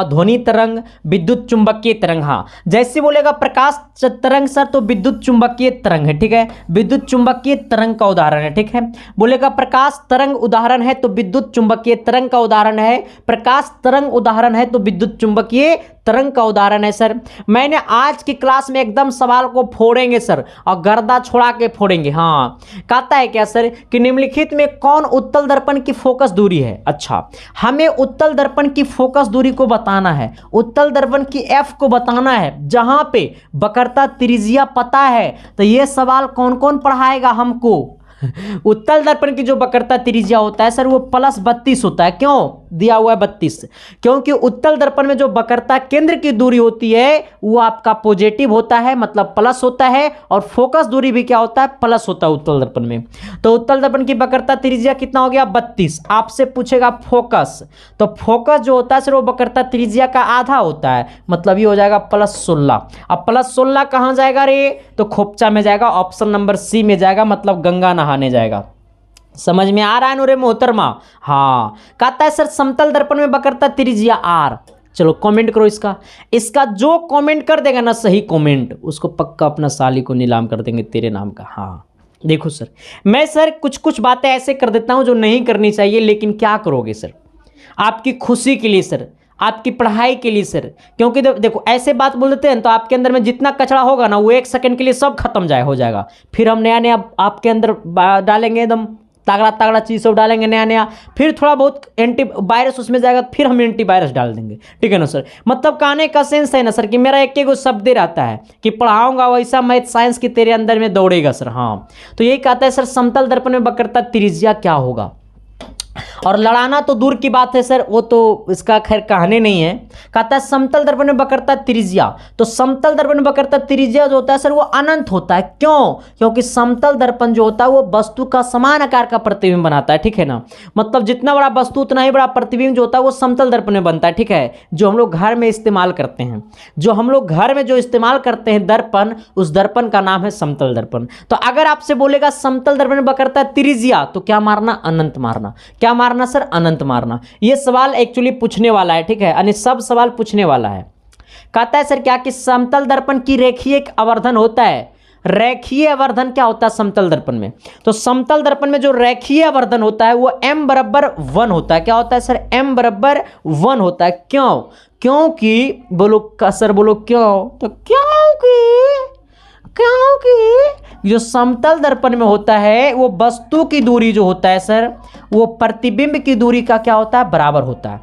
S1: ध्वनि तरंग, विद्युत चुंबकीय तरंग। हाँ, जैसे बोलेगा प्रकाश तरंग सर तो विद्युत चुंबकीय तरंग है, ठीक है। विद्युत चुंबकीय तरंग का उदाहरण है, ठीक है। बोलेगा प्रकाश तरंग उदाहरण है तो विद्युत चुंबकीय तरंग का उदाहरण है। प्रकाश तरंग उदाहरण है तो विद्युत चुंबकीय तरंग का उदाहरण है सर। मैंने आज की क्लास में एकदम सवाल को फोड़ेंगे सर और गर्दा छोड़ा के फोड़ेंगे। हाँ, कहता है क्या सर कि निम्नलिखित में कौन उत्तल दर्पण की फोकस दूरी है? अच्छा, हमें उत्तल दर्पण की फोकस दूरी को बताना है, उत्तल दर्पण की एफ को बताना है, जहां पे वक्रता त्रिज्या पता है। तो ये सवाल कौन कौन पढ़ाएगा हमको? उत्तल दर्पण की जो वक्रता त्रिज्या होता है सर वो +32 होता है। क्यों दिया हुआ है 32? क्योंकि उत्तल दर्पण में जो वक्रता केंद्र की दूरी होती है वो आपका पॉजिटिव होता है, मतलब प्लस होता है, और फोकस दूरी भी क्या होता है? प्लस होता है उत्तल दर्पण में। तो उत्तल दर्पण की वक्रता त्रिज्या कितना हो गया? 32। आपसे पूछेगा फोकस, तो फोकस जो होता है सर वो वक्रता त्रिज्या का आधा होता है, मतलब ये हो जाएगा +16। अब +16 कहाँ जाएगा रे? तो खोपचा में जाएगा, ऑप्शन नंबर सी में जाएगा, मतलब गंगा नहाने जाएगा। समझ में आ रहा है नूरे मोहतरमा? हाँ, कहता है सर समतल दर्पण में वक्रता त्रिज्या R। चलो कमेंट करो इसका, इसका जो कमेंट कर देगा ना सही कमेंट, उसको पक्का अपना साली को नीलाम कर देंगे तेरे नाम का। हाँ देखो सर, मैं सर कुछ कुछ बातें ऐसे कर देता हूं जो नहीं करनी चाहिए, लेकिन क्या करोगे सर, आपकी खुशी के लिए सर, आपकी पढ़ाई के लिए सर। क्योंकि देखो ऐसे बात बोल देते हैं तो आपके अंदर में जितना कचरा होगा ना वो 1 सेकंड के लिए सब खत्म हो जाएगा, फिर हम नया नया आपके अंदर डालेंगे एकदम तगड़ा तगड़ा चीज़ सब डालेंगे नया नया, फिर थोड़ा बहुत एंटी वायरस उसमें जाएगा, फिर हम एंटी वायरस डाल देंगे। ठीक है ना सर, मतलब कहने का सेंस है ना सर कि मेरा एक एक शब्द रहता है कि पढ़ाऊंगा वैसा मैथ साइंस की तेरे अंदर में दौड़ेगा सर। हाँ, तो यही कहता है सर समतल दर्पण में वक्रता त्रिज्या क्या होगा। और लड़ाना तो दूर की बात है सर, वो तो इसका खैर कहने नहीं है। कहता है समतल दर्पण में वक्रता त्रिज्या, तो समतल दर्पण में वक्रता त्रिज्या जो होता है सर वो अनंत होता है। क्यों? क्योंकि समतल दर्पण जो होता है वो वस्तु का समान आकार का प्रतिबिंब बनाता है। ठीक है ना, मतलब जितना बड़ा वस्तु उतना ही बड़ा प्रतिबिंब जो होता है वो समतल दर्पण में बनता है। ठीक है, जो हम लोग घर में इस्तेमाल करते हैं, जो हम लोग घर में जो इस्तेमाल करते हैं दर्पण, उस दर्पण का नाम है समतल दर्पण। तो अगर आपसे बोलेगा समतल दर्पण में वक्रता त्रिज्या, तो क्या मारना? अनंत मारना। क्या मारना सर? अनंत मारना। ये सवाल एक्चुअली पूछने वाला है। ठीक है, यानी सब सवाल पूछने वाला है। कहता है सर क्या कि समतल दर्पण की रेखीय आवर्धन होता है। रेखीय आवर्धन क्या होता है समतल दर्पण में? तो समतल दर्पण में जो रेखीय आवर्धन होता है वो m बराबर 1 होता है। क्या होता है सर? m बराबर 1 होता है। क्यों? क्योंकि बोलो सर, बोलो क्यों? तो क्योंकि जो समतल दर्पण में होता है वो वस्तु की दूरी जो होता है सर वो प्रतिबिंब की दूरी का क्या होता है? बराबर होता है।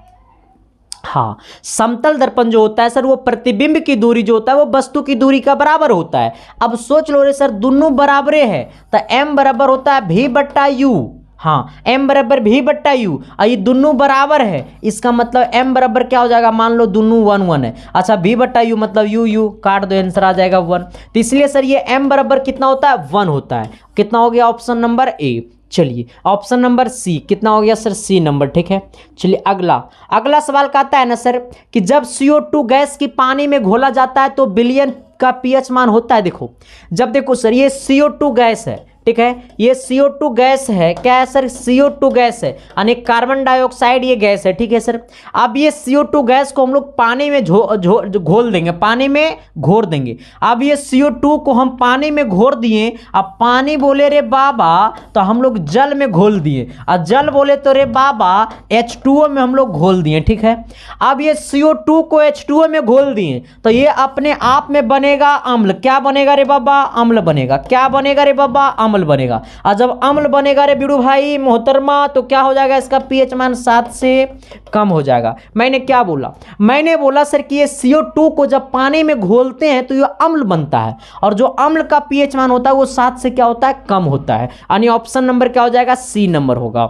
S1: हाँ, समतल दर्पण जो होता है सर वो प्रतिबिंब की दूरी जो होता है वो वस्तु की दूरी का बराबर होता है। अब सोच लो रे सर, दोनों बराबरे है तो m बराबर होता है v बट्टा u। हाँ, m बराबर v बट्टा u, और ये दोनों बराबर है, इसका मतलब m बराबर क्या हो जाएगा? मान लो दोनों 1 1 है। अच्छा, v बट्टा u मतलब u काट दो, आंसर आ जाएगा 1। तो इसलिए सर ये m बराबर कितना होता है? 1 होता है। कितना हो गया? ऑप्शन नंबर ए। चलिए ऑप्शन नंबर सी कितना हो गया सर? सी नंबर। ठीक है, चलिए अगला सवाल कहता है ना सर कि जब CO2 गैस की पानी में घोला जाता है तो विलयन का पीएच मान होता है। देखो, जब देखो सर ये CO2 गैस है, ठीक है, ये CO2 गैस है। क्या है सर? CO2 गैस है, यानी कार्बन डाइऑक्साइड ये गैस है। ठीक है सर, अब ये CO2 गैस को हम लोग पानी में घोल देंगे, पानी में घोर देंगे। अब ये CO2 को हम पानी में घोर दिए, अब पानी बोले रे बाबा तो हम लोग जल में घोल दिए, और जल बोले तो रे बाबा H2O में हम लोग घोल दिए। ठीक है, अब ये CO2 को H2O में घोल दिए तो ये अपने आप में बनेगा अम्ल। क्या बनेगा रे बाबा? अम्ल बनेगा। क्या बनेगा रे बाबा? अम्ल बनेगा। और जब अम्ल बनेगा रे बिड़ू भाई मोहतरमा, तो क्या हो जाएगा? इसका पीएच मान 7 से कम हो जाएगा। मैंने क्या बोला? मैंने बोला सर कि ये CO2 को जब पानी में घोलते हैं तो ये अम्ल बनता है, और जो अम्ल का पीएच मान होता है वो 7 से क्या होता है? कम होता है। यानी ऑप्शन नंबर क्या हो जाएगा? सी नंबर होगा।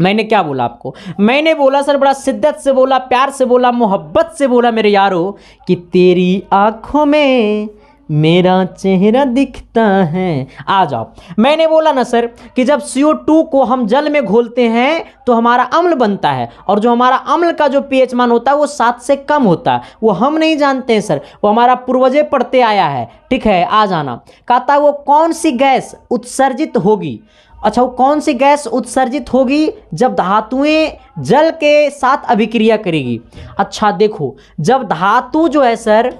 S1: मैंने क्या बोला आपको? मैंने बोला सर, बड़ा शिद्दत से बोला, प्यार से बोला, मोहब्बत से बोला मेरे यारो कि तेरी आंखों में मेरा चेहरा दिखता है। आ जाओ, मैंने बोला ना सर कि जब CO2 को हम जल में घोलते हैं तो हमारा अम्ल बनता है, और जो हमारा अम्ल का जो पीएच मान होता है वो 7 से कम होता है। वो हम नहीं जानते हैं सर, वो हमारा पूर्वजे पढ़ते आया है। ठीक है, आ जाना। कहता है वो कौन सी गैस उत्सर्जित होगी? अच्छा, वो कौन सी गैस उत्सर्जित होगी जब धातुएं जल के साथ अभिक्रिया करेगी? अच्छा देखो, जब धातु जो है सर,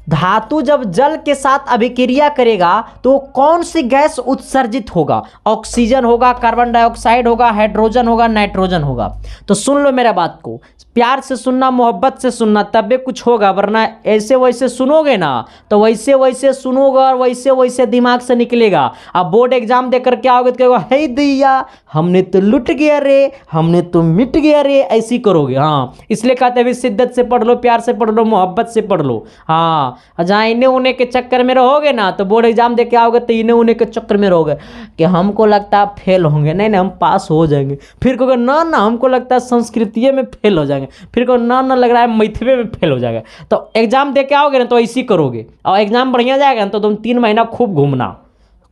S1: धातु जब जल के साथ अभिक्रिया करेगा तो कौन सी गैस उत्सर्जित होगा? ऑक्सीजन होगा, कार्बन डाइऑक्साइड होगा, हाइड्रोजन होगा, नाइट्रोजन होगा। तो सुन लो मेरा बात को, प्यार से सुनना, मोहब्बत से सुनना, तब कुछ होगा, वरना ऐसे वैसे सुनोगे ना तो वैसे वैसे सुनोगे और वैसे वैसे दिमाग से निकलेगा। अब बोर्ड एग्जाम देकर क्या होगा? तो कहोगे हे दैया हमने तो लुट गया रे, हमने तो मिट गया रे, ऐसी करोगे। हाँ, इसलिए कहते हैं शिद्दत से पढ़ लो, प्यार से पढ़ लो, मोहब्बत से पढ़ लो। हाँ, जहाँ इन्हें उन्हें के चक्कर में रहोगे ना तो बोर्ड एग्जाम दे के आओगे तो इन्हें उन्हें के चक्कर में रहोगे कि हमको लगता है फेल होंगे, नहीं हम पास हो जाएंगे। फिर कहोगे ना हमको लगता है संस्कृति में फेल हो जाएंगे, फिर को ना लग रहा है मैथवे में फेल हो जाएगा। तो एग्जाम दे के आओगे ना तो ऐसी करोगे, और एग्जाम बढ़िया जाएगा ना तो तुम 3 महीना खूब घूमना,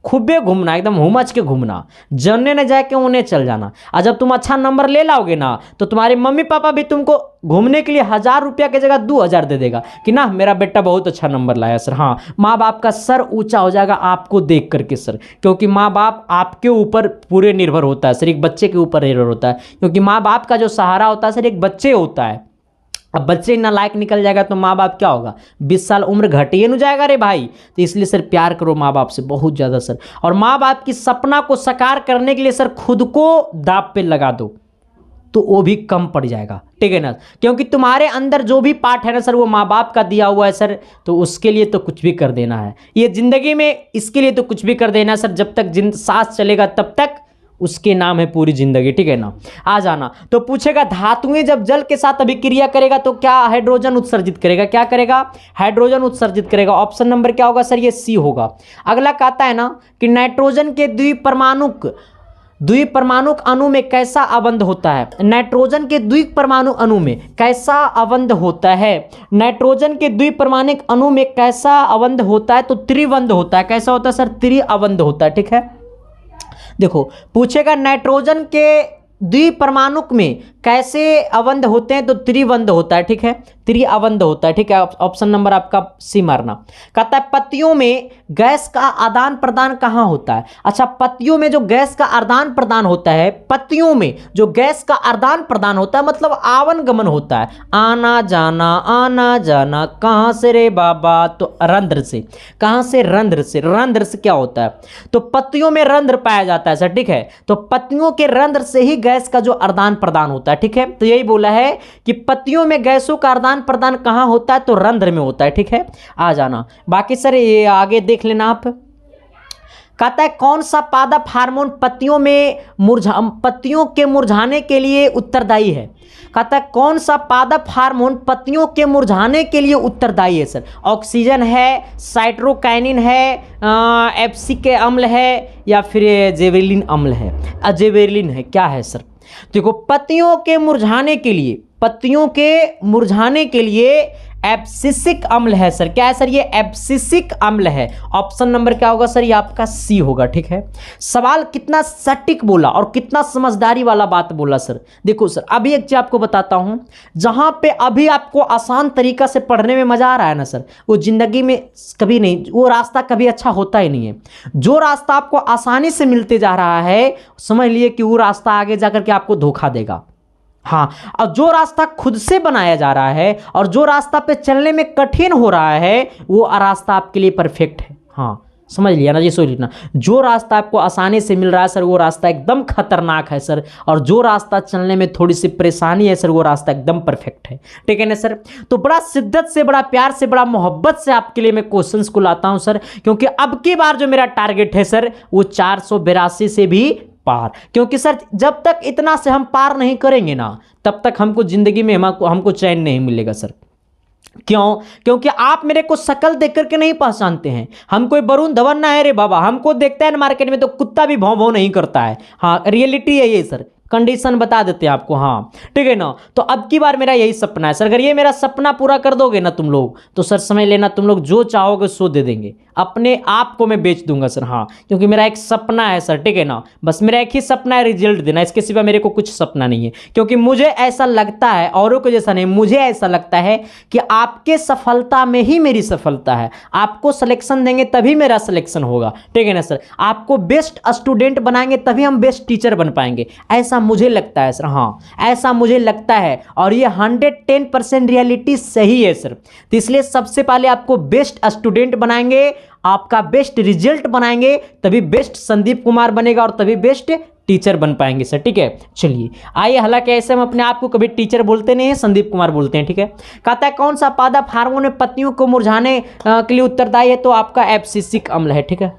S1: खूबे घूमना, एकदम हुमच के घूमना, जन्ने न जाके उन्हें चल जाना। और जब तुम अच्छा नंबर ले लाओगे ना तो तुम्हारे मम्मी पापा भी तुमको घूमने के लिए 1000 रुपया की जगह 2000 दे देगा कि ना मेरा बेटा बहुत अच्छा नंबर लाया सर। हाँ, माँ बाप का सर ऊंचा हो जाएगा आपको देख करके सर, क्योंकि माँ बाप आपके ऊपर पूरे निर्भर होता है सर, एक बच्चे के ऊपर निर्भर होता है, क्योंकि माँ बाप का जो सहारा होता है सर एक बच्चे होता है। अब बच्चे नालायक निकल जाएगा तो माँ बाप क्या होगा? 20 साल उम्र घटिए न जाएगा रे भाई। तो इसलिए सर प्यार करो माँ बाप से बहुत ज़्यादा सर, और माँ बाप की सपना को साकार करने के लिए सर खुद को दांव पे लगा दो तो वो भी कम पड़ जाएगा। ठीक है ना, क्योंकि तुम्हारे अंदर जो भी पार्ट है ना सर वो माँ बाप का दिया हुआ है सर, तो उसके लिए तो कुछ भी कर देना है। ये ज़िंदगी में इसके लिए तो कुछ भी कर देना है सर, जब तक सांस चलेगा तब तक उसके नाम है पूरी जिंदगी, ठीक है ना। आ जाना। तो पूछेगा धातुएं जब जल के साथ अभिक्रिया करेगा तो क्या हाइड्रोजन उत्सर्जित करेगा, क्या करेगा, हाइड्रोजन उत्सर्जित करेगा। ऑप्शन नंबर क्या होगा सर, ये सी होगा। अगला कहता है ना कि नाइट्रोजन के द्विपरमाणुक अणु में कैसा अबंध होता है, नाइट्रोजन के द्विपरमाणु अणु में कैसा अबंध होता है, नाइट्रोजन के द्विपरमाणुक अणु में कैसा अबंध होता है, तो त्रिबंध होता है। कैसा होता है सर, त्रिअबंध होता है, ठीक है। देखो पूछेगा नाइट्रोजन के द्विपरमाणुक में कैसे अबंध होते हैं, तो त्रिबंध होता है, ठीक है, त्रिअबंध होता है, ठीक है। ऑप्शन नंबर आपका सी मारना। कहता है पत्तियों में गैस का आदान प्रदान कहाँ होता है। अच्छा, पत्तियों में जो गैस का आदान प्रदान होता है, पत्तियों में जो गैस का आदान प्रदान होता है मतलब आवन गमन होता है, आना जाना, कहाँ से रे बाबा, तो रंध्र से। कहाँ से, रंध्र से। रंध्र से क्या होता है, तो पत्तियों में रंध्र पाया जाता है सर, ठीक है। तो पत्तियों के रंध्र से ही गैस का जो आदान प्रदान होता है, ठीक है। तो यही बोला है कि पत्तियों में गैसों का आदान प्रदान कहां होता है, तो रंध्र में होता है, ठीक है। आ जाना। बाकी सर ये आगे देख लेना आप। कहता है कौन सा पादप हार्मोन पत्तियों के मुरझाने के लिए उत्तरदायी है। कहता है कौन सा पादप हार्मोन पत्तियों के मुरझाने के लिए उत्तरदायी है सर। ऑक्सीजन है, साइटोकाइनिन है, एब्सिक अम्ल है, या फिर जेवेलिन अम्ल है, अजेवेलिन है, क्या है सर। देखो पत्तियों के मुरझाने के लिए एब्सिसिक अम्ल है सर। क्या है सर, ये एब्सिसिक अम्ल है। ऑप्शन नंबर क्या होगा सर, ये आपका सी होगा, ठीक है। सवाल कितना सटीक बोला और कितना समझदारी वाला बात बोला सर। देखो सर अभी एक चीज आपको बताता हूं, जहां पे अभी आपको आसान तरीका से पढ़ने में मजा आ रहा है ना सर, वो जिंदगी में कभी नहीं, वो रास्ता कभी अच्छा होता ही नहीं है। जो रास्ता आपको आसानी से मिलते जा रहा है, समझ लिए कि वो रास्ता आगे जाकर के आपको धोखा देगा। हाँ, और जो रास्ता खुद से बनाया जा रहा है और जो रास्ता पे चलने में कठिन हो रहा है, वो रास्ता आपके लिए परफेक्ट है। हाँ समझ लिया ना, ये सोच लेना। जो रास्ता आपको आसानी से मिल रहा है सर, वो रास्ता एकदम खतरनाक है सर, और जो रास्ता चलने में थोड़ी सी परेशानी है सर, वो रास्ता एकदम परफेक्ट है, ठीक है ना सर। तो बड़ा शिद्दत से, बड़ा प्यार से, बड़ा मोहब्बत से आपके लिए मैं क्वेश्चंस को लाता हूं सर, क्योंकि अब की बार जो मेरा टारगेट है सर, वो 482 से भी पार। क्योंकि सर जब तक इतना से हम पार नहीं करेंगे ना, तब तक हमको जिंदगी में हमको चैन नहीं मिलेगा सर। क्यों, क्योंकि आप मेरे को शक्ल देख करके नहीं पहचानते हैं। हम कोई वरुण धवन ना है रे बाबा, हमको देखता है ना मार्केट में तो कुत्ता भी भौं भौं नहीं करता है। हाँ रियलिटी है ये सर, कंडीशन बता देते हैं आपको। हाँ ठीक है ना। तो अब की बार मेरा यही सपना है सर, अगर ये मेरा सपना पूरा कर दोगे ना तुम लोग, तो सर समझ लेना तुम लोग जो चाहोगे सो दे देंगे, अपने आप को मैं बेच दूंगा सर। हाँ क्योंकि मेरा एक सपना है सर, ठीक है ना। बस मेरा एक ही सपना है, रिजल्ट देना, इसके सिवा मेरे को कुछ सपना नहीं है। क्योंकि मुझे ऐसा लगता है, औरों को जैसा नहीं, मुझे ऐसा लगता है कि आपके सफलता में ही मेरी सफलता है। आपको सिलेक्शन देंगे तभी मेरा सिलेक्शन होगा, ठीक है ना सर। आपको बेस्ट स्टूडेंट बनाएंगे तभी हम बेस्ट टीचर बन पाएंगे, ऐसा मुझे लगता है सर। हाँ ऐसा मुझे लगता है, और ये 110% रियलिटी सही है सर। तो इसलिए सबसे पहले आपको बेस्ट स्टूडेंट बनाएंगे, आपका बेस्ट रिजल्ट बनाएंगे, तभी बेस्ट संदीप कुमार बनेगा और तभी बेस्ट टीचर बन पाएंगे सर, ठीक है। चलिए आइए, हालांकि ऐसे हम अपने आप को कभी टीचर बोलते नहीं है, संदीप कुमार बोलते हैं, ठीक है। कहता है कौन सा पादप हार्मोन में पत्तियों को मुरझाने के लिए उत्तरदायी है, तो आपका एब्सिसिक अम्ल है, ठीक है।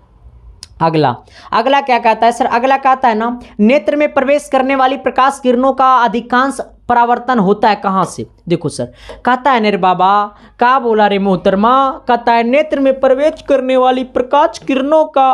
S1: अगला क्या कहता है सर, अगला कहता है ना, नेत्र में प्रवेश करने वाली प्रकाश किरणों का अधिकांश परावर्तन होता है कहां से। देखो सर कहता है नेर बाबा, क्या बोला रे मोहतरमा, कहता है नेत्र में प्रवेश करने वाली प्रकाश किरणों का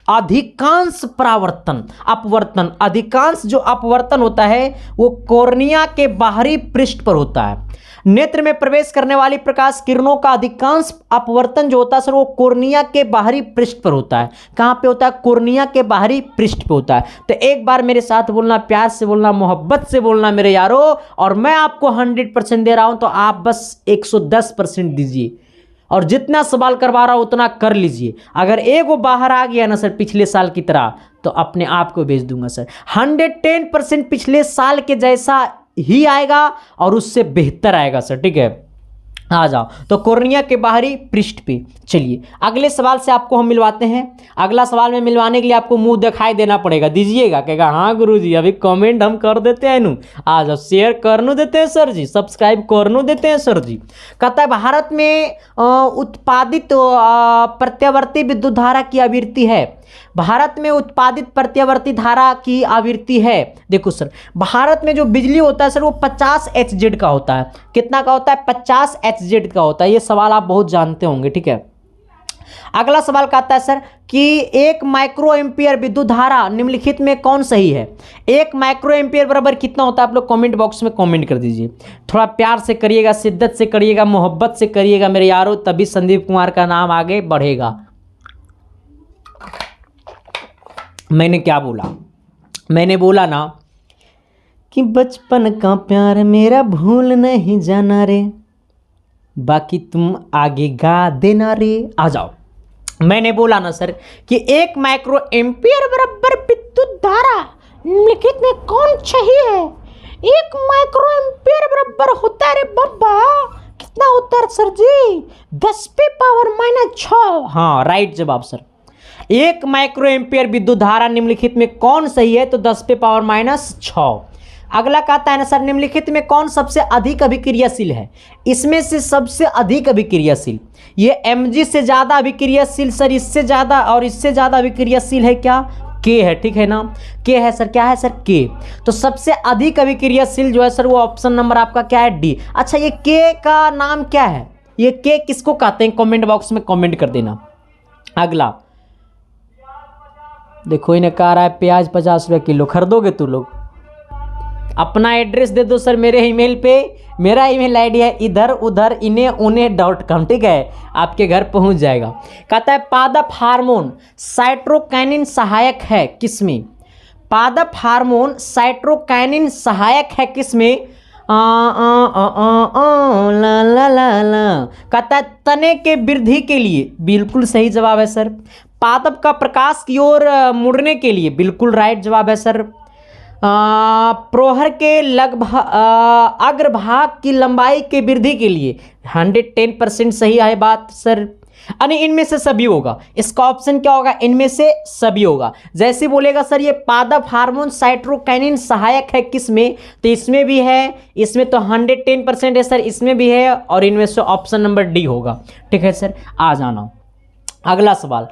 S1: अधिकांश परावर्तन, अपवर्तन, अधिकांश जो अपवर्तन होता है वो कॉर्निया के बाहरी पृष्ठ पर होता है। नेत्र में प्रवेश करने वाली प्रकाश किरणों का अधिकांश अपवर्तन जो होता है सर, वो कॉर्निया के बाहरी पृष्ठ पर होता है। कहां पे होता है, कॉर्निया के बाहरी पृष्ठ पे होता है। तो एक बार मेरे साथ बोलना, प्यार से बोलना, मोहब्बत से बोलना मेरे यारो, और मैं आपको 100% दे रहा हूं, तो आप बस 110% दीजिए, और जितना सवाल करवा रहा हूं उतना कर लीजिए। अगर एक वो बाहर आ गया ना सर पिछले साल की तरह, तो अपने आप को भेज दूंगा सर। 110% पिछले साल के जैसा ही आएगा और उससे बेहतर आएगा सर, ठीक है। आ जाओ, तो कॉर्निया के बाहरी पृष्ठ पे। चलिए अगले सवाल से आपको हम मिलवाते हैं। अगला सवाल में मिलवाने के लिए आपको मुंह दिखाई देना पड़ेगा, दीजिएगा, कहेगा हाँ गुरुजी अभी कमेंट हम कर देते हैं, आ जाओ, शेयर करनू देते हैं सर जी, सब्सक्राइब करनू देते हैं सर जी। कहता है भारत में उत्पादित प्रत्यावर्ती विद्युत धारा की आवृत्ति है, भारत में उत्पादित प्रत्यावर्ती धारा की आवृत्ति है, देखो सर भारत में जो बिजली होता है सर वो 50 HZ का होता है। कितना का होता है? 50 HZ का होता है। ये सवाल आप बहुत जानते होंगे, ठीक है। अगला सवाल कहता है सर कि 1 माइक्रो एम्पियर विद्युत धारा निम्नलिखित में कौन सही है? 1 माइक्रो एम्पियर बराबर कितना होता है? आप लोग कमेंट बॉक्स में कमेंट कर दीजिए। थोड़ा प्यार से करिएगा, शिद्दत से करिएगा, मोहब्बत से करिएगा मेरे यारों, तभी संदीप कुमार का नाम आगे बढ़ेगा। मैंने क्या बोला? मैंने बोला ना कि बचपन का प्यार मेरा भूल नहीं जाना रे, बाकी तुम आगे गा देना रे। आ जाओ। मैंने बोला ना सर कि 1 माइक्रो एम्पियर बराबर विद्युत धारा निम्नलिखित में कौन सही है? 1 माइक्रो एम्पियर बराबर होता है रे बब्बा, कितना होता है सर जी? 10⁻⁻6। हाँ राइट जवाब सर। 1 माइक्रो एम्पियर विद्युत धारा निम्नलिखित में कौन सही है? तो 10⁻⁻6। अगला कहता है ना सर निम्नलिखित में कौन सबसे अधिक अभिक्रियाशील है? इसमें से सबसे अधिक अभिक्रियाशील, ये Mg से ज़्यादा अभिक्रियाशील सर, इससे ज़्यादा और इससे ज़्यादा अभिक्रियाशील है क्या? K है, ठीक है ना। K है सर, क्या है सर? K। तो सबसे अधिक अभिक्रियाशील जो है सर वो ऑप्शन नंबर आपका क्या है? D। अच्छा ये K का नाम क्या है? ये K किसको कहते हैं? कमेंट बॉक्स में कमेंट कर देना। अगला देखो इन्हें कह रहा है प्याज 50 रुपये किलो, खरीदोगे तू लोग? अपना एड्रेस दे दो सर मेरे ईमेल पे। मेरा ईमेल आईडी है इधर उधर इन्हें उन्हें.com, ठीक है, आपके घर पहुंच जाएगा। कहता है पादप हार्मोन साइटोकाइनिन सहायक है किसमें? पादप हार्मोन साइटोकाइनिन सहायक है किसमें? ला ला ला ला। कहता है तने के वृद्धि के लिए, बिल्कुल सही जवाब है सर। पादप का प्रकाश की ओर मुड़ने के लिए, बिल्कुल राइट जवाब है सर। प्रोहर के लगभग अग्रभाग की लंबाई के वृद्धि के लिए, 110% सही है बात सर। यानी इनमें से सभी होगा, इसका ऑप्शन क्या होगा? इनमें से सभी होगा। जैसे बोलेगा सर ये पादप हार्मोन साइटोकाइनिन सहायक है किसमें? तो इसमें भी है, इसमें तो 110% है सर, इसमें भी है, और इनमें से ऑप्शन नंबर डी होगा, ठीक है सर। आ जाना अगला सवाल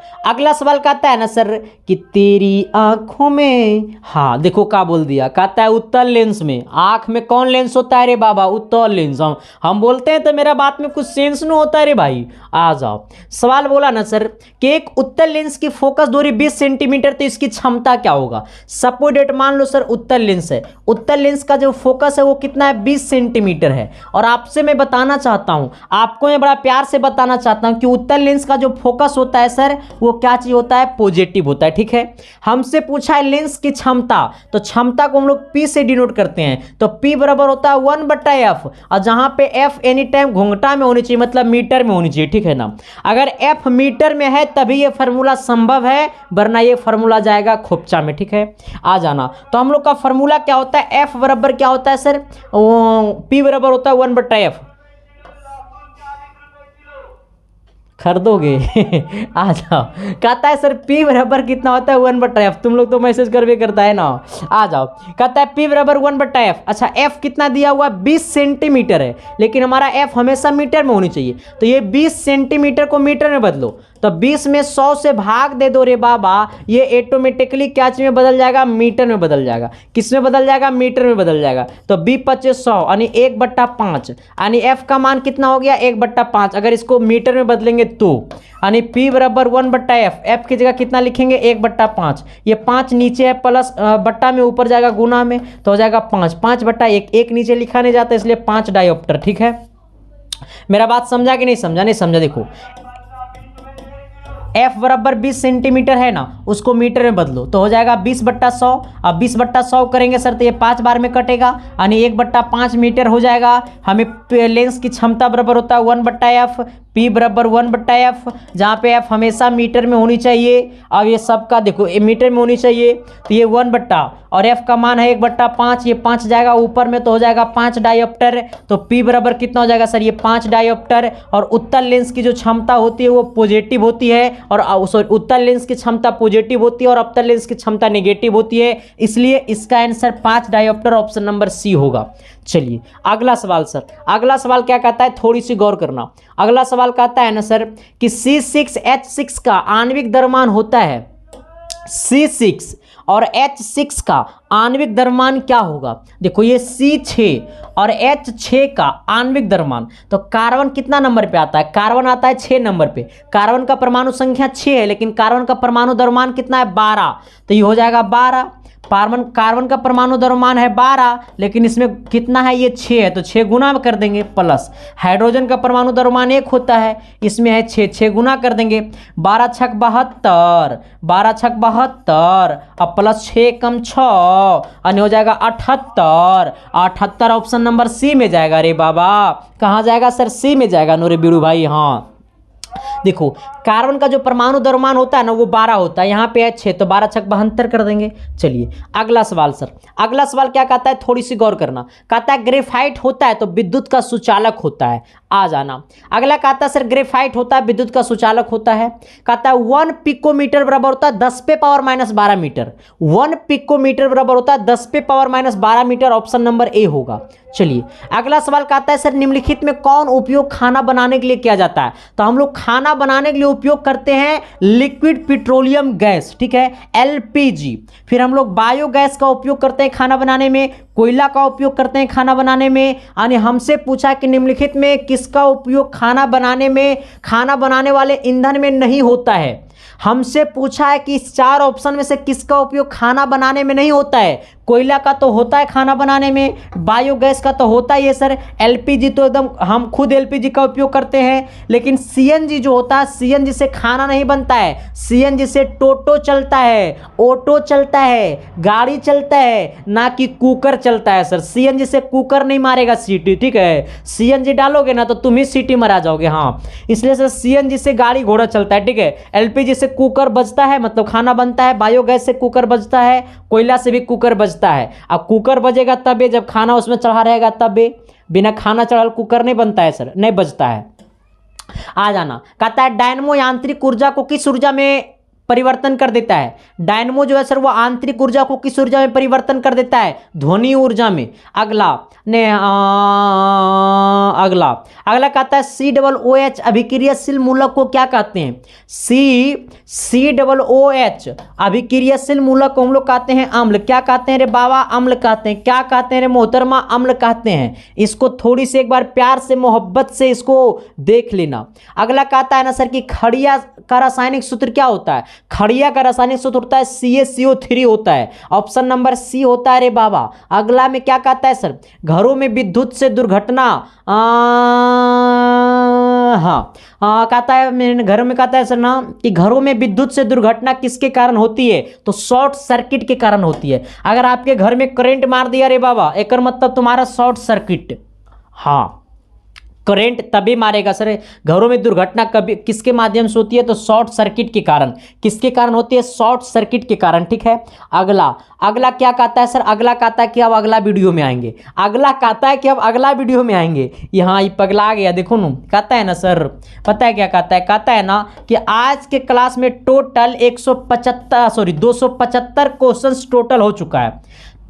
S1: कहता है ना सर कि तेरी आंखों में, हाँ देखो क्या बोल दिया, कहता है उत्तल लेंस में। आंख में कौन लेंस होता है रे बाबा? उत्तल लेंस। हम बोलते हैं तो मेरा बात में कुछ सेंस नहीं होता है रे भाई। आ जाओ। सवाल बोला ना सर कि एक उत्तल लेंस की फोकस दूरी 20 सेंटीमीटर, तो इसकी क्षमता क्या होगा? सपोज डेट मान लो सर उत्तल लेंस है, उत्तल लेंस का जो फोकस है वो कितना है? 20 सेंटीमीटर है। और आपसे मैं बताना चाहता हूँ, आपको मैं बड़ा प्यार से बताना चाहता हूँ कि उत्तल लेंस का जो फोकस होता है सर वो क्या चीज होता है? पॉजिटिव होता है, ठीक है। हमसे पूछा है लेंस की क्षमता, तो क्षमता को हम लोग P से डिनोट करते हैं, तो P बराबर होता है 1/F, और जहां पे F एनी टाइम घुंघटा में होनी चाहिए, मतलब मीटर में होनी चाहिए, ठीक है ना। अगर F मीटर में है तभी ये फार्मूला संभव है, वरना ये फार्मूला जाएगा खोपचा में, ठीक है। आ जाना। तो हम लोग का फार्मूला क्या होता है? F बराबर क्या होता है सर? P बराबर होता है 1/F। खरीदोगे? आ जाओ। कहता है सर P बराबर कितना होता है? 1/F। तुम लोग तो मैसेज कर भी करता है ना। आ जाओ। कहता है P बराबर 1/F। अच्छा F कितना दिया हुआ? 20 सेंटीमीटर है, लेकिन हमारा F हमेशा मीटर में होनी चाहिए, तो ये 20 सेंटीमीटर को मीटर में बदलो, तो 20 में 100 से भाग दे दो रे बाबा, ये ऑटोमेटिकली क्या चीज में बदल जाएगा? मीटर में बदल जाएगा। किस में बदल जाएगा? मीटर में बदल जाएगा। तो 20×25 100 यानी 1/5, यानी F का मान कितना हो गया? 1/5। अगर इसको मीटर में बदलेंगे तो यानी P बराबर 1/F। F की जगह कितना लिखेंगे? 1/5। ये 5 नीचे है, प्लस बट्टा में ऊपर जाएगा गुना में, तो हो जाएगा 5। 5/1, एक नीचे लिखा नहीं जाता इसलिए 5 डायोप्टर, ठीक है। मेरा बात समझा कि नहीं समझा? नहीं समझा। देखो F बराबर 20 सेंटीमीटर है ना, उसको मीटर में बदलो तो हो जाएगा 20/100। अब 20/100 करेंगे सर तो ये 5 बार में कटेगा, यानी 1/5 मीटर हो जाएगा। हमें लेंस की क्षमता बराबर होता है 1/F। P बराबर 1/F, जहाँ पे F हमेशा मीटर में होनी चाहिए। अब ये सबका देखो ये मीटर में होनी चाहिए, तो ये 1/ और F का मान है 1/5, ये 5 जाएगा ऊपर में तो हो जाएगा 5 डायोप्टर। तो P बराबर कितना हो जाएगा सर? ये 5 डायोप्टर। और उत्तल लेंस की जो क्षमता होती है वो पॉजिटिव होती है, और सॉरी उत्तल लेंस की क्षमता पॉजिटिव होती है और अवतल लेंस की क्षमता नेगेटिव होती है, इसलिए इसका answer 5 diopter option number C होगा। चलिए अगला सवाल सर, अगला सवाल क्या कहता है? थोड़ी सी गौर करना। अगला सवाल कहता है ना सर कि C6H6 का आणविक द्रव्यमान होता है C6 और H6 का आणविक द्रव्यमान क्या होगा? देखो ये C6 और H6 का आणविक द्रव्यमान, तो कार्बन कितना नंबर पे आता है? कार्बन आता है 6 नंबर पे। कार्बन का परमाणु संख्या 6 है, लेकिन कार्बन का परमाणु द्रव्यमान कितना है? 12। तो ये हो जाएगा 12। कार्बन का परमाणु द्रव्यमान है 12, लेकिन इसमें कितना है? ये 6 है, तो 6 गुना कर देंगे। प्लस हाइड्रोजन का परमाणु द्रव्यमान 1 होता है, इसमें है 6, 6 गुना कर देंगे। 12 छक 72, 12 छक 72 अब प्लस 6 कम 6 अन्य हो जाएगा 78। 78 ऑप्शन नंबर सी में जाएगा। रे बाबा कहाँ जाएगा सर? सी में जाएगा। नोरे बीरू भाई, हाँ देखो कार्बन का जो परमाणु द्रव्यमान होता है ना वो 12 होता है, यहाँ पे है 6, तो 12 छक 72 कर देंगे। चलिए अगला सवाल सर, अगला सवाल क्या कहता है? थोड़ी सी गौर करना। कहता है ग्रेफाइट होता है तो विद्युत का सुचालक होता है। आ जाना। अगला कहता है सर ग्रेफाइट होता है विद्युत का सुचालक होता है। कहता है 1 पिकोमीटर बराबर होता है 10 पे पावर माइनस 12 मीटर। 1 पिकोमीटर बराबर होता है 10 पे power minus 12 metre. Option number A होगा। चलिए अगला सवाल कहता है सर निम्नलिखित में कौन उपयोग खाना बनाने के लिए किया जाता है? तो हम लोग खाना बनाने के लिए उपयोग करते हैं लिक्विड पेट्रोलियम गैस, ठीक है, एलपीजी। फिर हम लोग बायोगैस का उपयोग करते हैं खाना बनाने में, कोयला का उपयोग करते हैं खाना बनाने में। यानी हमसे पूछा कि निम्नलिखित में किसका उपयोग खाना बनाने में, खाना बनाने वाले ईंधन में नहीं होता है। हमसे पूछा है कि इस 4 ऑप्शन में से किसका उपयोग खाना बनाने में नहीं होता है। कोयला का तो होता है खाना बनाने में, बायोगैस का तो होता ही है सर, एलपीजी तो एकदम हम खुद एलपीजी का उपयोग करते हैं। लेकिन सीएनजी जो होता है, सीएनजी से खाना नहीं बनता है, सीएनजी से टोटो चलता है, ऑटो चलता है, गाड़ी चलता है, ना कि कुकर चलता है सर। सीएनजी से कुकर नहीं मारेगा सीटी, ठीक है, सीएनजी डालोगे ना तो तुम ही सीटी मरा जाओगे। हाँ इसलिए सर सीएनजी से गाड़ी घोड़ा चलता है, ठीक है। एलपीजी से कुकर बजता है, मतलब खाना बनता है। बायोगैस से कुकर बजता है, कोयला से भी कुकर बजता है। अब कुकर बजेगा तबे जब खाना उसमें चढ़ा रहेगा तबे, बिना खाना चढ़ाल कुकर नहीं बनता है सर, नहीं बजता है। आ जाना। कहता है डायनमो यांत्रिक ऊर्जा को किस ऊर्जा में परिवर्तन कर देता है? डायनमो जो है सर वो आंतरिक ऊर्जा को किस ऊर्जा में परिवर्तन कर देता है? ध्वनि ऊर्जा में। अगला अगला कहता है COOH अभिक्रियाशील मूलक को क्या कहते हैं? COOH अभिक्रियाशील मूलक को हम लोग कहते हैं अम्ल। क्या कहते हैं रे बाबा? अम्ल कहते हैं। क्या कहते हैं रे मोहतरमा? अम्ल कहते हैं। इसको थोड़ी सी एक बार प्यार से मोहब्बत से इसको देख लेना। अगला कहता है ना सर कि खड़िया का रासायनिक सूत्र क्या होता है? खड़िया का रासायनिक सूत्र होता है CaCO3 होता है। ऑप्शन नंबर सी होता है रे बाबा। अगला में क्या कहता है सर? घरों में विद्युत से दुर्घटना कहता है मेरे घरों में, कहता है सर ना कि घरों में विद्युत से दुर्घटना किसके कारण होती है? तो शॉर्ट सर्किट के कारण होती है। अगर आपके घर में करंट मार दिया रे बाबा, एक मतलब तुम्हारा शॉर्ट सर्किट। हाँ करंट तभी मारेगा सर। घरों में दुर्घटना कभी किसके माध्यम से होती है? तो शॉर्ट सर्किट के कारण। किसके कारण होती है? शॉर्ट सर्किट के कारण, ठीक है। अगला क्या कहता है सर? अगला कहता है कि अब अगला वीडियो में आएंगे। अगला कहता है कि अब अगला वीडियो में आएंगे। यहाँ ये पगला गया, देखो ना। कहता है ना सर, पता है क्या कहता है? कहता है ना कि आज के क्लास में टोटल 275 क्वेश्चन टोटल हो चुका है।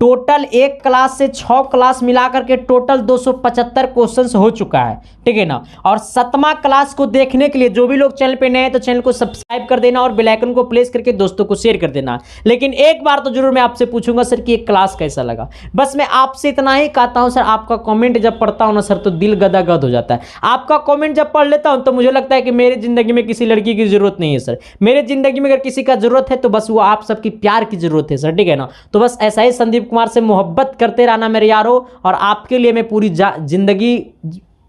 S1: टोटल एक क्लास से 6 क्लास मिलाकर के टोटल 275 क्वेश्चंस हो चुका है, ठीक है ना। और 7वां क्लास को देखने के लिए जो भी लोग चैनल पे नए हैं तो चैनल को सब्सक्राइब कर देना और बेल आइकन को प्रेस करके दोस्तों को शेयर कर देना। लेकिन एक बार तो जरूर मैं आपसे पूछूंगा सर कि ये क्लास कैसा लगा। बस मैं आपसे इतना ही कहता हूं सर, आपका कॉमेंट जब पढ़ता हूं ना सर तो दिल गदगद हो जाता है। आपका कॉमेंट जब पढ़ लेता हूं तो मुझे लगता है कि मेरी जिंदगी में किसी लड़की की जरूरत नहीं है सर। मेरे जिंदगी में अगर किसी का जरूरत है तो बस वो आप सबकी प्यार की जरूरत है सर, ठीक है ना। तो बस ऐसा ही संदीप कुमार से मोहब्बत करते रहना मेरे यारों, और आपके लिए मैं पूरी जिंदगी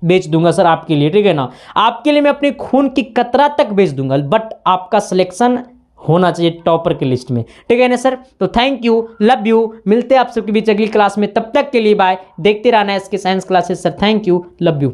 S1: बेच दूंगा सर, आपके लिए, ठीक है ना। आपके लिए मैं अपनी खून की कतरा तक बेच दूंगा, बट आपका सिलेक्शन होना चाहिए टॉपर की लिस्ट में, ठीक है ना सर। तो थैंक यू, लव यू, मिलते हैं आप सबके बीच अगली क्लास में। तब तक के लिए बाय। देखते रहना इसके science classes sir. Thank you, love you.